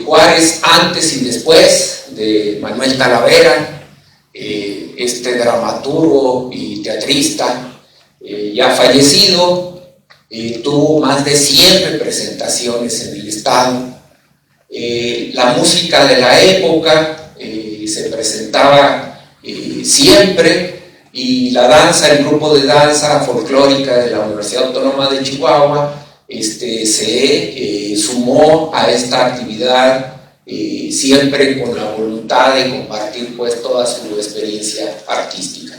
Juárez antes y después, de Manuel Talavera, dramaturgo y teatrista ya fallecido. Tuvo más de 100 representaciones en el estado. La música de la época se presentaba siempre, y la danza, el grupo de danza folclórica de la Universidad Autónoma de Chihuahua se sumó a esta actividad, siempre con la voluntad de compartir pues toda su experiencia artística.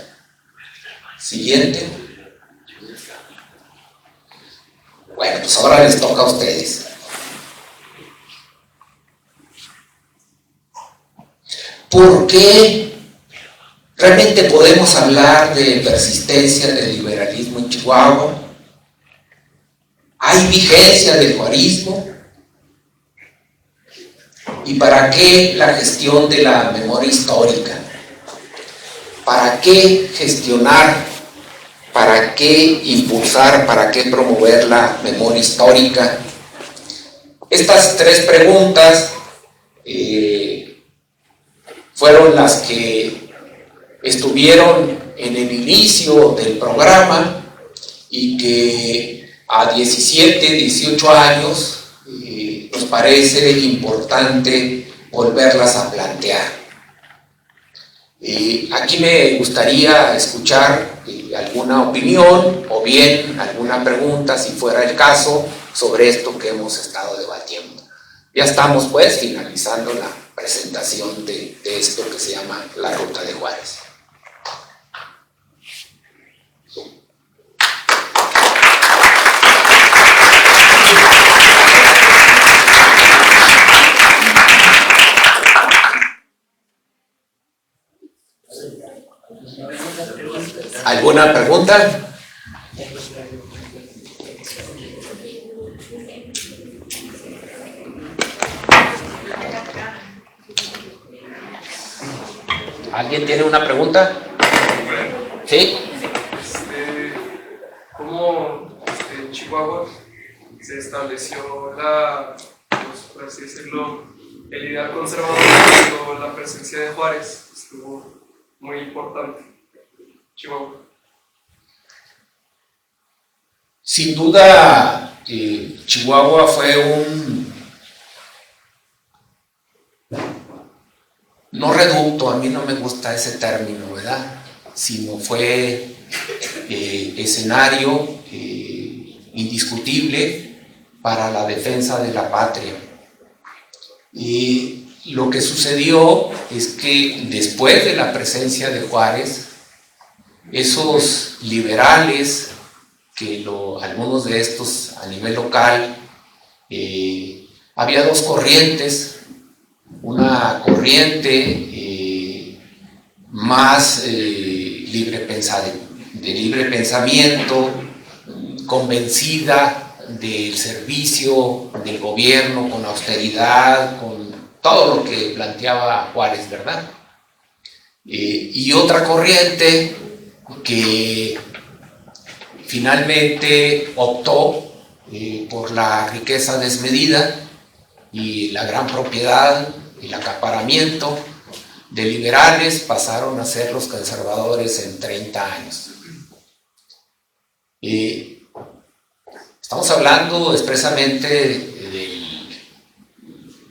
Siguiente. Bueno, pues ahora les toca a ustedes. ¿Por qué realmente podemos hablar de persistencia del liberalismo en Chihuahua? ¿Hay vigencia del juarismo? ¿Y para qué la gestión de la memoria histórica? ¿Para qué gestionar? ¿Para qué impulsar? ¿Para qué promover la memoria histórica? Estas tres preguntas fueron las que estuvieron en el inicio del programa y que a 17, 18 años nos parece importante volverlas a plantear. Aquí me gustaría escuchar alguna opinión o bien alguna pregunta, si fuera el caso, sobre esto que hemos estado debatiendo. Ya estamos pues finalizando la presentación de esto que se llama la Ruta de Juárez. ¿Alguna pregunta? ¿Alguien tiene una pregunta? ¿Sí? ¿Cómo en Chihuahua se estableció pues, por así decirlo, el ideal conservador cuando la presencia de Juárez estuvo muy importante? Chihuahua. Sin duda, Chihuahua fue no reducto, a mí no me gusta ese término, ¿verdad? Sino fue escenario indiscutible para la defensa de la patria. Y lo que sucedió es que después de la presencia de Juárez, esos liberales, que algunos de estos a nivel local, había dos corrientes. Una corriente más de libre pensamiento, convencida del servicio del gobierno con austeridad, con todo lo que planteaba Juárez, ¿verdad? Y otra corriente que finalmente optó por la riqueza desmedida y la gran propiedad, el acaparamiento de liberales, pasaron a ser los conservadores en 30 años. Estamos hablando expresamente del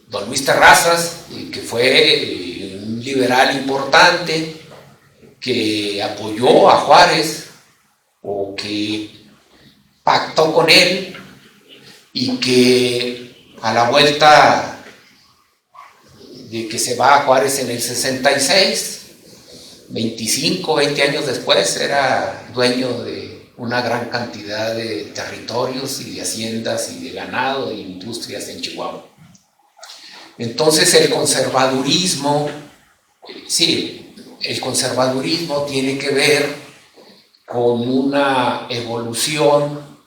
don Luis Terrazas, que fue un liberal importante, que apoyó a Juárez o que pactó con él y que a la vuelta de que se va a Juárez en el 66, 20 años después, era dueño de una gran cantidad de territorios y de haciendas y de ganado e industrias en Chihuahua. Entonces el conservadurismo, el conservadurismo tiene que ver con una evolución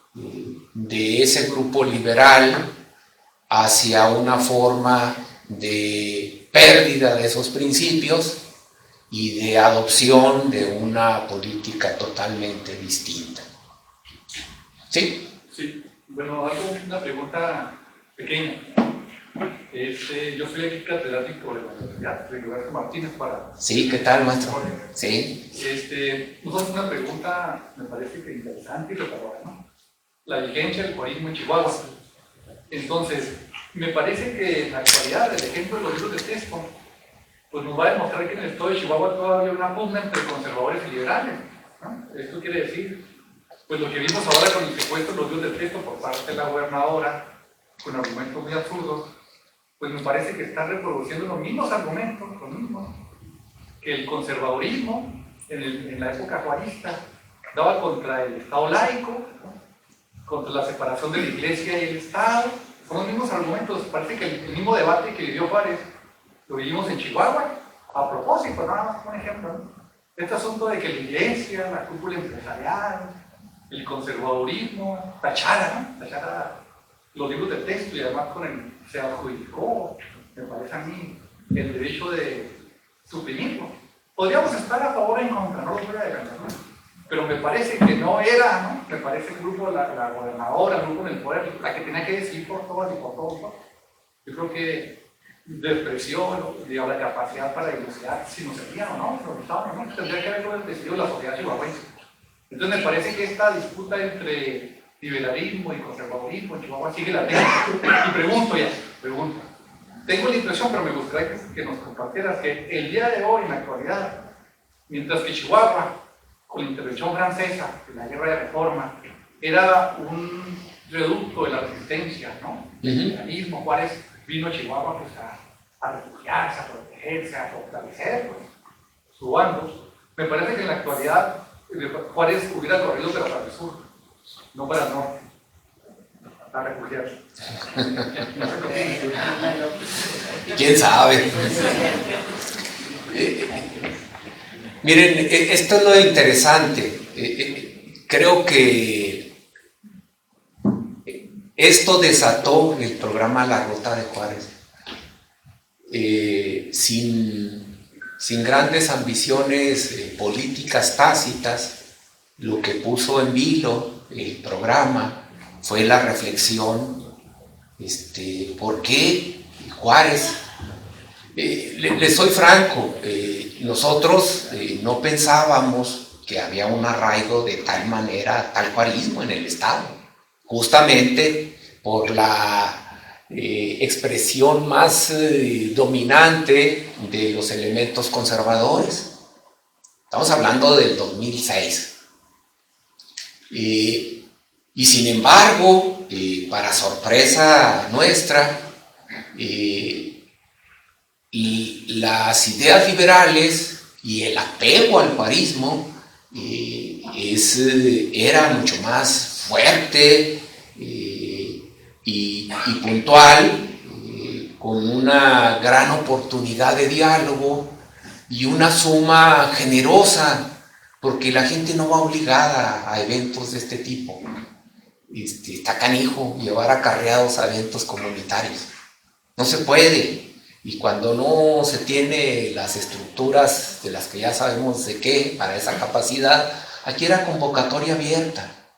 de ese grupo liberal hacia una forma de pérdida de esos principios y de adopción de una política totalmente distinta. ¿Sí? Sí, bueno, una pregunta pequeña. Yo soy aquí catedrático de la Universidad de Roberto Martínez para... Sí, ¿qué tal, maestro? Sí. Una pregunta, me parece que interesante y retadora, ¿no? La vigencia del juarismo en Chihuahua. Entonces, me parece que en la actualidad el ejemplo de los libros de texto pues nos va a demostrar que en el estado de Chihuahua todavía hay una pugna entre conservadores y liberales, ¿no? Esto quiere decir, pues lo que vimos ahora con el secuestro de los libros de texto por parte de la gobernadora, con argumentos muy absurdos, pues me parece que está reproduciendo los mismos argumentos, que el conservadurismo en la época juarista daba contra el Estado laico, ¿no? Contra la separación de la Iglesia y el Estado. Son los mismos argumentos, parece que el mismo debate que vivió Juárez lo vivimos en Chihuahua, a propósito, nada más como un ejemplo, ¿no? Este asunto de que la Iglesia, la cúpula empresarial, el conservadurismo, tachara los libros de texto y además se adjudicó me parece a mí, el derecho de suprimirlo. Podríamos estar a favor o en contra, no lo voy a decantar, ¿no? Pero me parece que no era, ¿no? Me parece el grupo, la gobernadora, el grupo del poder, la que tenía que decidir por todas y por todos, ¿no? Yo creo que despreció la capacidad para negociar si nos servían o no, ¿no? Tendría que haberlo decidido la sociedad chihuahuense. Entonces me parece que esta disputa entre liberalismo y conservadurismo en Chihuahua sigue latente. Y pregunto. Tengo la impresión, pero me gustaría que nos compartieras que el día de hoy, en la actualidad, mientras que Chihuahua, con la intervención francesa en la guerra de reforma, era un reducto de la resistencia, ¿no? El liberalismo, Juárez vino a Chihuahua pues, a refugiarse, a protegerse, a fortalecer pues, su bando. Me parece que en la actualidad Juárez hubiera corrido pero para el sur, no para el norte, a refugiarse. ¿Quién sabe? Miren, esto es lo interesante. Creo que esto desató el programa La Ruta de Juárez. Sin grandes ambiciones políticas tácitas, lo que puso en vilo el programa fue la reflexión, ¿por qué Juárez? Les soy franco, nosotros no pensábamos que había un arraigo de tal manera, tal juarismo en el Estado, justamente por la expresión más dominante de los elementos conservadores. Estamos hablando del 2006. Y sin embargo, para sorpresa nuestra, y las ideas liberales y el apego al juarismo era mucho más fuerte y puntual, con una gran oportunidad de diálogo y una suma generosa, porque la gente no va obligada a eventos de este tipo. Está canijo llevar acarreados a eventos comunitarios. No se puede. Y cuando no se tiene las estructuras de las que ya sabemos de qué, para esa capacidad, aquí era convocatoria abierta.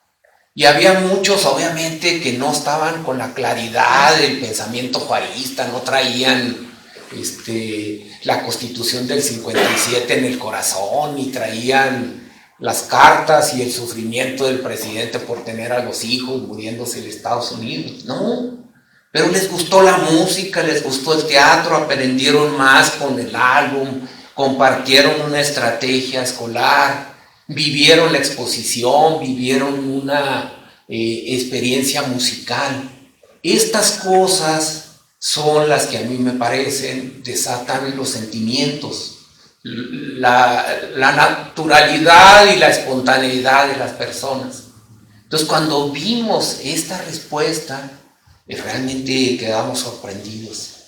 Y había muchos, obviamente, que no estaban con la claridad del pensamiento juarista, no traían la Constitución del 57 en el corazón, y traían las cartas y el sufrimiento del presidente por tener a los hijos muriéndose en Estados Unidos. No, pero les gustó la música, les gustó el teatro, aprendieron más con el álbum, compartieron una estrategia escolar, vivieron la exposición, vivieron una experiencia musical. Estas cosas son las que a mí me parecen desatan los sentimientos, la naturalidad y la espontaneidad de las personas. Entonces, cuando vimos esta respuesta, realmente quedamos sorprendidos.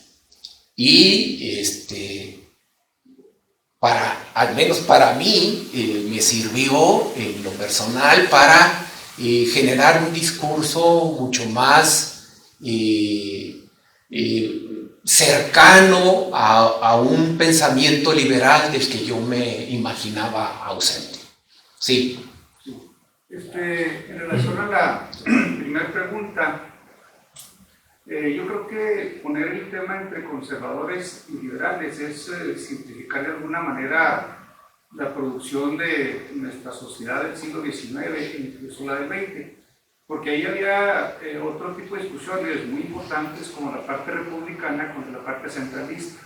Y al menos para mí, me sirvió en lo personal para generar un discurso mucho más cercano a un pensamiento liberal del que yo me imaginaba ausente. Sí. En relación a la primera pregunta, yo creo que poner el tema entre conservadores y liberales es simplificar de alguna manera la producción de nuestra sociedad del siglo XIX e incluso la del XX, porque ahí había otro tipo de discusiones muy importantes, como la parte republicana contra la parte centralista.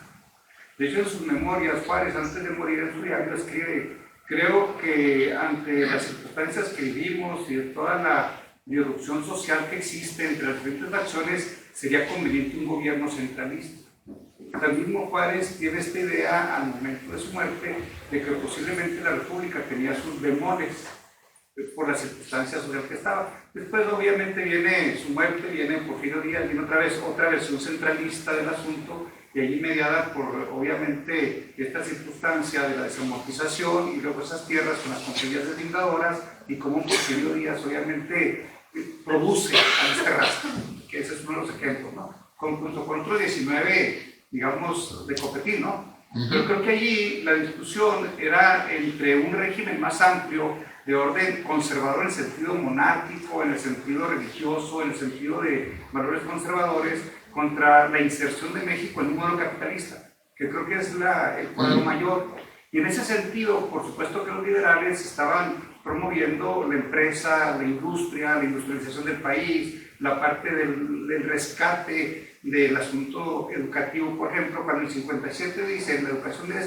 De hecho, en sus memorias, Juárez, antes de morir en su diario, escribe: creo que ante las circunstancias que vivimos y de toda la disrupción social que existe entre las diferentes facciones, sería conveniente un gobierno centralista. El mismo Juárez tiene esta idea al momento de su muerte de que posiblemente la República tenía sus bemoles por las circunstancias sociales que estaba. Después, obviamente, viene su muerte, viene Porfirio Díaz, viene otra versión centralista del asunto, y allí mediada por, obviamente, esta circunstancia de la desamortización y luego esas tierras con las compañías deslindadoras, y cómo Porfirio Díaz, obviamente, produce a este raza, que ese es uno de los ejemplos, ¿no? Junto con otros 19 digamos, de competir, ¿no? Pero creo que allí la discusión era entre un régimen más amplio de orden conservador en el sentido monárquico, en el sentido religioso, en el sentido de valores conservadores, contra la inserción de México en un modelo capitalista, que creo que es el cuadro mayor. Y en ese sentido, por supuesto que los liberales estaban promoviendo la empresa, la industria, la industrialización del país, la parte del rescate del asunto educativo. Por ejemplo, cuando en el 57 dicen la educación debe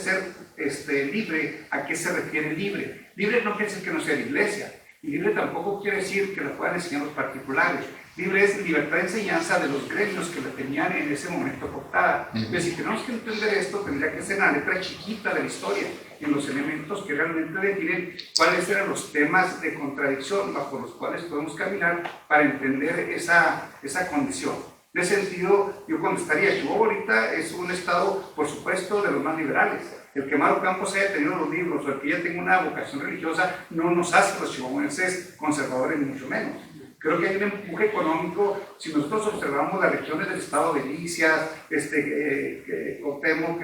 ser libre, ¿a qué se refiere libre? Libre no quiere decir que no sea la iglesia, y libre tampoco quiere decir que la puedan enseñar los particulares. Libre es libertad de enseñanza de los gremios que la tenían en ese momento cooptada. Entonces, si tenemos que entender esto, tendría que ser en la letra chiquita de la historia, en los elementos que realmente definen cuáles eran los temas de contradicción bajo los cuales podemos caminar para entender esa condición. En ese sentido, yo contestaría, Chihuahua ahorita es un estado, por supuesto, de los más liberales. El que Maru Campos haya tenido los libros o el que ya tenga una vocación religiosa no nos hace los chihuahuenses conservadores, ni mucho menos. Creo que hay un empuje económico. Si nosotros observamos las regiones del estado de Delicias, Cuauhtémoc,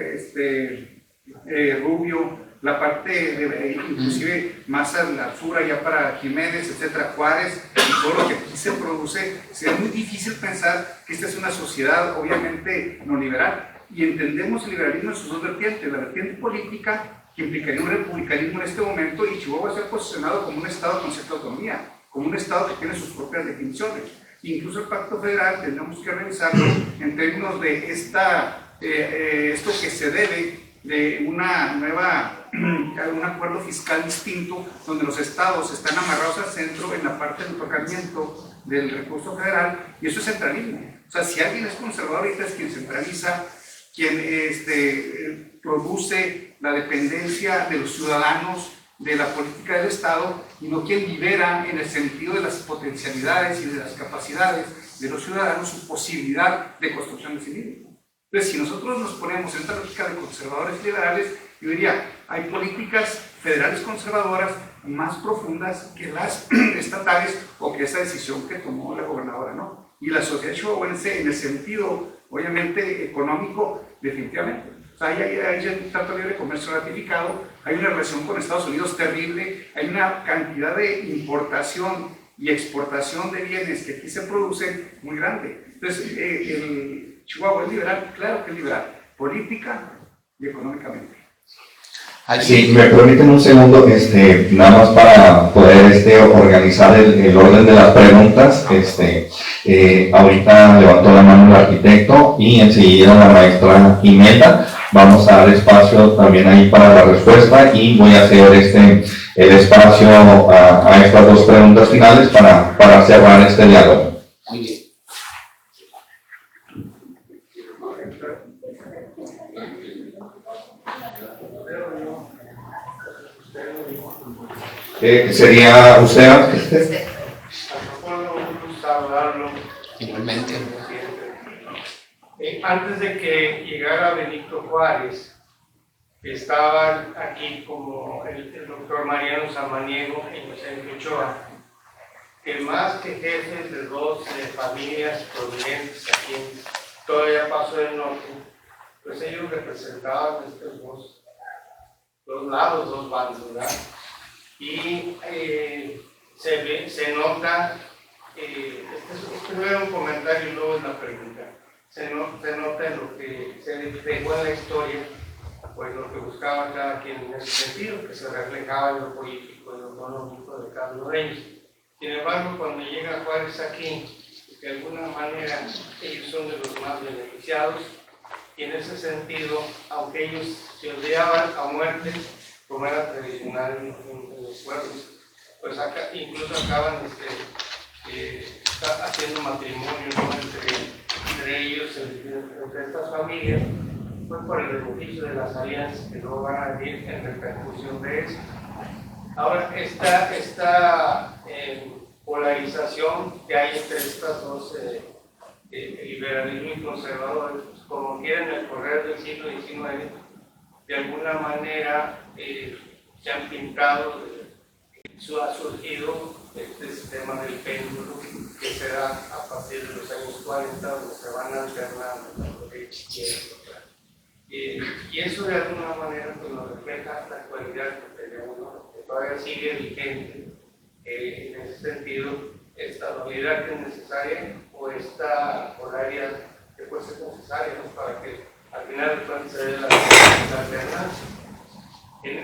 Rubio, la parte inclusive más al sur, allá para Jiménez, etcétera, Juárez, y todo lo que aquí se produce, sería muy difícil pensar que esta es una sociedad obviamente no liberal. Y entendemos el liberalismo en sus dos vertientes, la vertiente política, que implicaría un republicanismo en este momento, y Chihuahua se ha posicionado como un estado con cierta autonomía, como un estado que tiene sus propias definiciones. Incluso el Pacto Federal tendremos que revisarlo en términos de esto que se debe de una nueva, un acuerdo fiscal distinto, donde los estados están amarrados al centro en la parte del otorgamiento del recurso federal, y eso es centralismo. O sea, si alguien es conservador, ahorita es quien centraliza, quien produce la dependencia de los ciudadanos de la política del Estado, y no quien libera en el sentido de las potencialidades y de las capacidades de los ciudadanos su posibilidad de construcción de sí mismos. Entonces, si nosotros nos ponemos en esta lógica de conservadores liberales, yo diría, hay políticas federales conservadoras más profundas que las estatales o que esa decisión que tomó la gobernadora, ¿no? Y la sociedad chihuahuense, en el sentido, obviamente, económico, definitivamente. O sea, hay un trato libre de comercio ratificado, hay una relación con Estados Unidos terrible, hay una cantidad de importación y exportación de bienes que aquí se producen muy grande. Entonces, el Chihuahua es liberal, claro que es liberal, política y económicamente. Sí, me permiten un segundo, nada más para poder organizar el orden de las preguntas. Ahorita levantó la mano el arquitecto y enseguida la maestra Imelda. Vamos a dar espacio también ahí para la respuesta, y voy a hacer el espacio a estas dos preguntas finales para cerrar este diálogo. Muy bien. ¿Sería usted? Igualmente. Antes de que llegara Benito Juárez, estaban aquí como el doctor Mariano Samaniego y José Ochoa, que más que jefes de dos familias provenientes aquí en todavía Paso del Norte, pues ellos representaban estos dos lados, dos bandos, ¿verdad? Y se nota, primero un comentario y luego una pregunta. Se nota en lo que se dejó en la historia, pues lo que buscaba cada quien en ese sentido, que se reflejaba en lo político, en lo económico de cada uno de ellos. Sin embargo, cuando llega Juárez aquí, de alguna manera ellos son de los más beneficiados, y en ese sentido, aunque ellos se odiaban a muerte, como era tradicional en los pueblos, pues acá, incluso acaban haciendo matrimonio, ¿no? entre ellos, entre estas familias, pues por el beneficio de las alianzas que luego van a venir en repercusión de eso. Ahora, esta polarización que hay entre estas dos, liberalismo y conservador, pues, como quieren el correr del siglo XIX, de alguna manera se han pintado, ha surgido este sistema del péndulo que se da a partir de los años 40, donde se van alternando la derecha y izquierda. Y eso de alguna manera pues, nos refleja la actualidad que tenemos, ¿no? Que todavía sigue vigente en ese sentido, esta unidad que es necesaria o esta horaria que puede ser necesaria, ¿no? Para que al final de cuentas se dé la alternancia.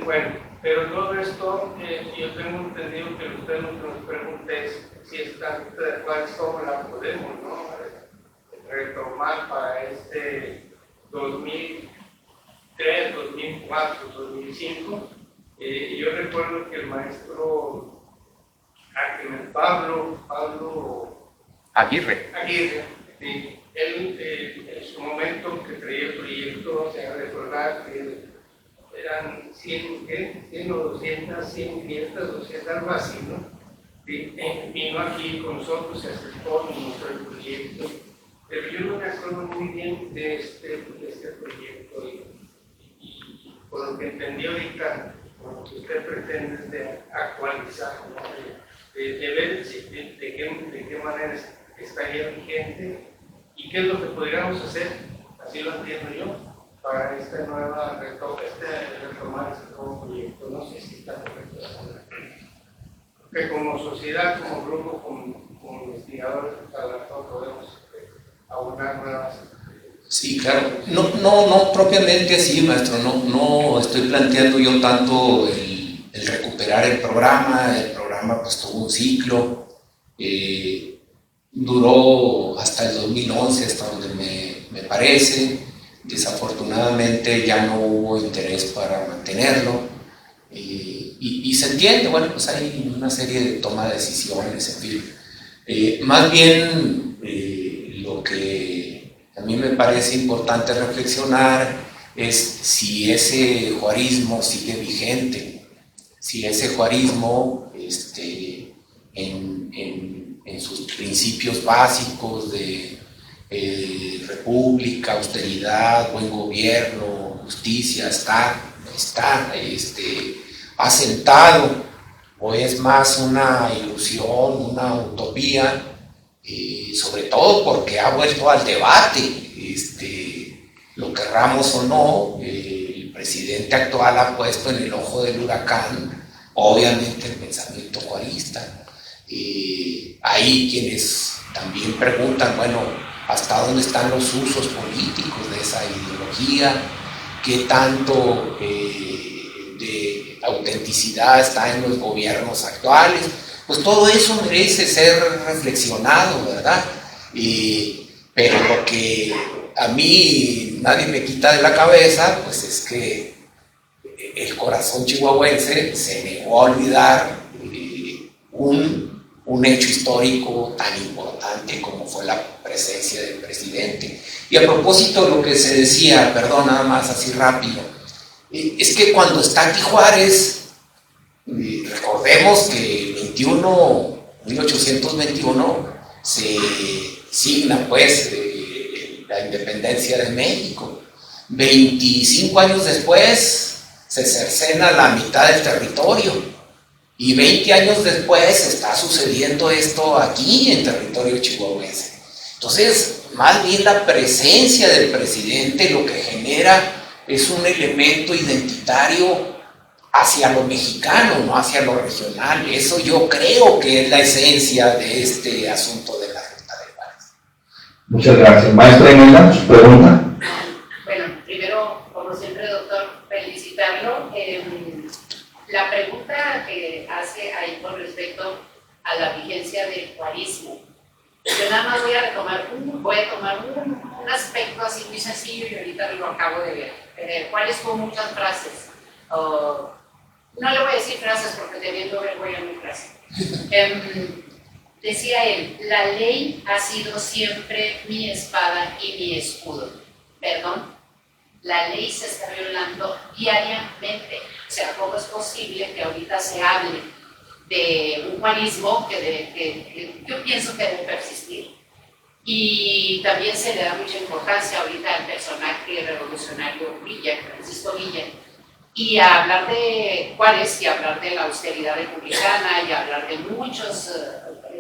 Bueno, pero todo esto, yo tengo entendido que usted lo que nos pregunta es si esta cuál cómo la podemos, ¿no? Retomar para este 2003, 2004, 2005. Yo recuerdo que el maestro Pablo Aguirre. Sí, él en su momento que traía el proyecto, se ha recordado que eran 100 o 200, 100 fiestas, 200, algo así, ¿no? Vino aquí con nosotros, se acercó, nos mostró el proyecto, pero yo no me acuerdo muy bien de este proyecto y por lo que entendí ahorita, lo que usted pretende es de actualizar, ¿no? de ver de qué manera estaría vigente y qué es lo que podríamos hacer, así lo entiendo yo, para esta nueva retomar este nuevo proyecto. No sé si está correcto. Que como sociedad, como grupo, como investigadores, a lo mejor podemos abonar nuevas. Sí, claro. No propiamente así, maestro. No estoy planteando yo tanto el recuperar el programa. El programa pues tuvo un ciclo. Duró hasta el 2011, hasta donde me parece. Desafortunadamente ya no hubo interés para mantenerlo y se entiende, bueno, pues hay una serie de toma de decisiones, en fin. Más bien lo que a mí me parece importante reflexionar es si ese juarismo sigue vigente, si ese juarismo en sus principios básicos de república, austeridad, buen gobierno, justicia, está asentado, o es más una ilusión, una utopía, sobre todo porque ha vuelto al debate, lo querramos o no, el presidente actual ha puesto en el ojo del huracán, obviamente, el pensamiento juarista. Hay quienes también preguntan, bueno, hasta dónde están los usos políticos de esa ideología, qué tanto de autenticidad está en los gobiernos actuales. Pues todo eso merece ser reflexionado, ¿verdad? Pero lo que a mí nadie me quita de la cabeza, pues es que el corazón chihuahuense se negó a olvidar un hecho histórico tan importante como fue la presencia del presidente. Y a propósito de lo que se decía, perdón, nada más así rápido, es que cuando está aquí Juárez, recordemos que el 1821 se signa pues la independencia de México. 25 años después se cercena la mitad del territorio. Y 20 años después está sucediendo esto aquí en territorio chihuahuense. Entonces, más bien la presencia del presidente lo que genera es un elemento identitario hacia lo mexicano, no hacia lo regional. Eso yo creo que es la esencia de este asunto de la Ruta de Juárez. Muchas gracias. Maestra Imelda, su pregunta. Bueno, primero, como siempre, doctor, felicitarlo. La pregunta que hace ahí con respecto a la vigencia del juarismo, yo nada más voy a tomar un aspecto así muy sencillo y ahorita lo acabo de ver. Juárez tuvo muchas frases, no le voy a decir frases porque teniendo vergüenza mi frase. Decía él, la ley ha sido siempre mi espada y mi escudo. Perdón, la ley se está violando diariamente. O sea, ¿cómo es posible que ahorita se hable de un juarismo que yo pienso que debe persistir? Y también se le da mucha importancia ahorita al personaje revolucionario Francisco Villa, y a hablar de Juárez y hablar de la austeridad republicana y hablar de muchos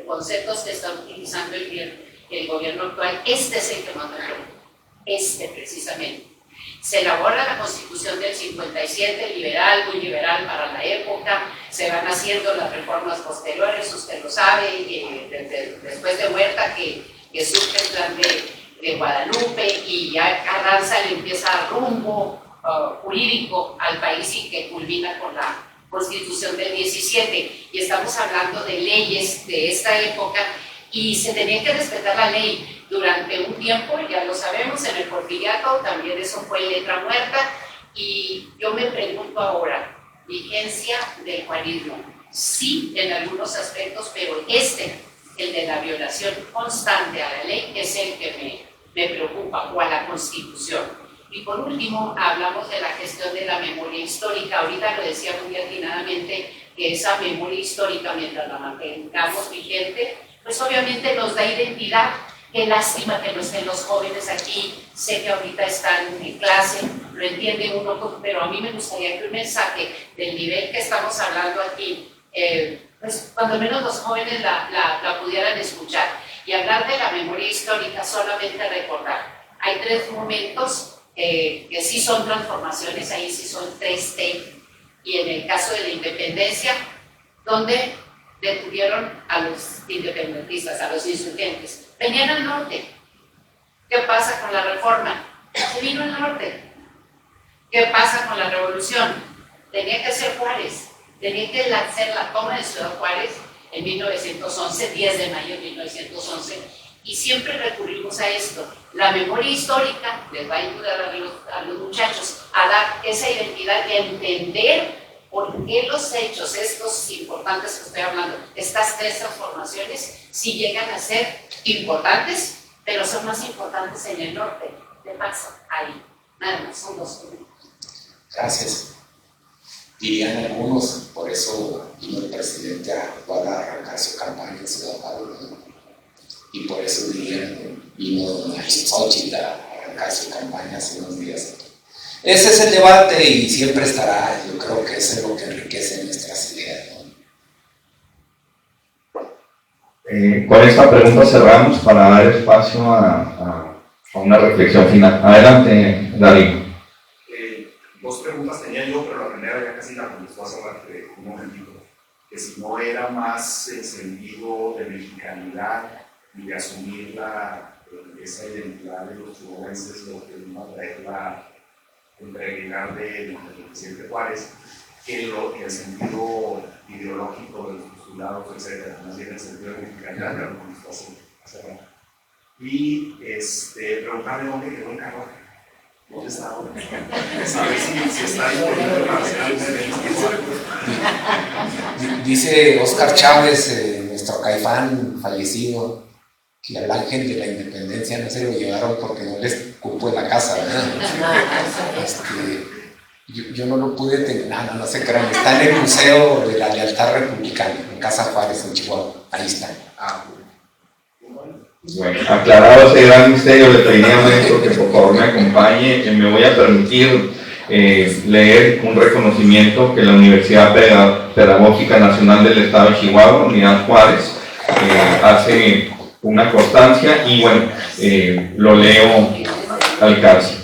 conceptos que está utilizando el gobierno actual. Este es el que más me preocupa, precisamente. Se elabora la Constitución del 57, liberal, muy liberal para la época, se van haciendo las reformas posteriores, usted lo sabe, después de Huerta que surge el plan de Guadalupe y ya Carranza le empieza a dar rumbo jurídico al país y que culmina con la Constitución del 17. Y estamos hablando de leyes de esta época y se tenía que respetar la ley durante un tiempo, ya lo sabemos, en el Porfiriato también eso fue letra muerta. Y yo me pregunto ahora, vigencia del juarismo, sí en algunos aspectos, pero el de la violación constante a la ley, es el que me preocupa, o a la Constitución. Y por último, hablamos de la gestión de la memoria histórica. Ahorita lo decía muy atinadamente, que esa memoria histórica, mientras la mantengamos vigente, pues obviamente nos da identidad. Qué lástima que no estén los jóvenes aquí, sé que ahorita están en clase, lo entiende uno, pero a mí me gustaría que un mensaje del nivel que estamos hablando aquí, pues cuando menos los jóvenes la pudieran escuchar. Y hablar de la memoria histórica, solamente recordar, hay 3 momentos que sí son transformaciones, ahí sí son 3T, y en el caso de la independencia, donde detuvieron a los independentistas, a los insurgentes. Venían al norte. ¿Qué pasa con la reforma? Se vino al norte. ¿Qué pasa con la revolución? Tenía que ser Juárez. Tenía que hacer la toma de Ciudad Juárez en 1911, 10 de mayo de 1911, y siempre recurrimos a esto. La memoria histórica les va a ayudar a los muchachos a dar esa identidad y a entender por qué los hechos estos importantes que estoy hablando, estas 3 transformaciones, sí llegan a ser importantes, pero son más importantes en el norte. ¿Qué pasa ahí? Nada más, son 2 minutos. Gracias. Dirían algunos, por eso vino el presidente a arrancar su campaña en Ciudad Juárez, ¿no? Y por eso dirían, vino don Xochitl a arrancar su campaña hace unos días. Ese es el debate y siempre estará. Yo creo que eso es lo que enriquece nuestras ideas, ¿no? Con esta pregunta cerramos para dar espacio a una reflexión final. Adelante, Darío. 2 preguntas tenía yo, pero la primera ya casi la contestó hace un momentito, que si no era más el sentido de mexicanidad y de asumir esa identidad de los chihuahuenses, lo que vino a traer la integridad del presidente Juárez, que el sentido ideológico de los postulados, etcétera, más bien el sentido de mexicanidad, ya lo contestó hace rato. Y preguntarle dónde quedó el carruaje. ¿Dónde está ahora? ¿Sabes si está disponible para hacer algún evento? Dice Óscar Chávez, nuestro caifán fallecido, que al ángel de la independencia no se lo llevaron porque no les cupo en la casa, ¿verdad? Yo no lo pude tener, no se crean, está en el Museo de la Lealtad Republicana, en Casa Juárez, en Chihuahua, ahí está. Bueno, aclarado ese gran misterio, le pediría a maestro que por favor me acompañe. Me voy a permitir leer un reconocimiento que la Universidad Pedagógica Nacional del Estado de Chihuahua, Unidad Juárez, hace una constancia y bueno, lo leo al caso.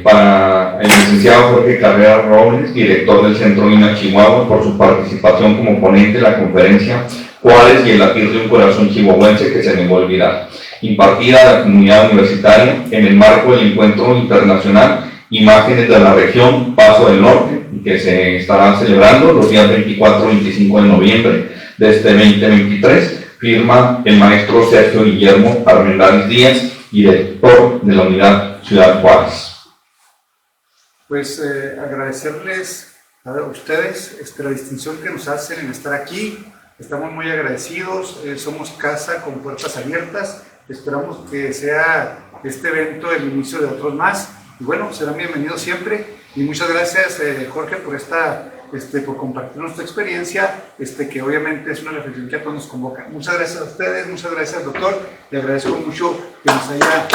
Para el licenciado Jorge Carrera Robles, director del Centro INA Chihuahua, por su participación como ponente de la conferencia Juárez y el latir de un corazón chihuahuense que se me va a olvidar, impartida a la comunidad universitaria en el marco del encuentro internacional Imágenes de la Región Paso del Norte, que se estarán celebrando los días 24 y 25 de noviembre de este 2023, firma el maestro Sergio Guillermo Armendáriz Díaz, director de la Unidad Ciudad Juárez. Pues agradecerles a ustedes la distinción que nos hacen en estar aquí. Estamos muy agradecidos, somos casa con puertas abiertas, esperamos que sea este evento el inicio de otros más, y bueno, serán bienvenidos siempre, y muchas gracias Jorge por compartirnos tu experiencia, que obviamente es una reflexión que a todos nos convoca. Muchas gracias a ustedes, muchas gracias doctor, le agradezco mucho que nos haya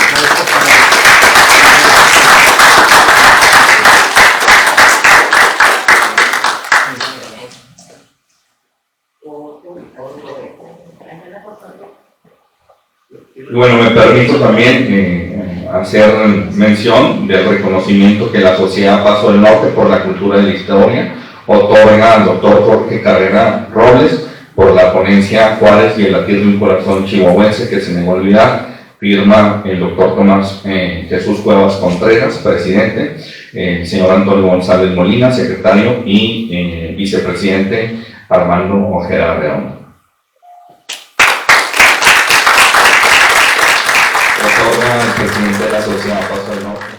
Bueno, me permito también hacer mención del reconocimiento que la Sociedad Paso del Norte por la Cultura de la Historia otorga al doctor Jorge Carrera Robles por la ponencia Juárez y el latir de un corazón chihuahuense que se me va a olvidar. Firma el doctor Tomás Jesús Cuevas Contreras, presidente, el señor Antonio González Molina, secretario, y vicepresidente Armando Ojeda Redondo. Otorga el presidente de la Sociedad Paso del Norte.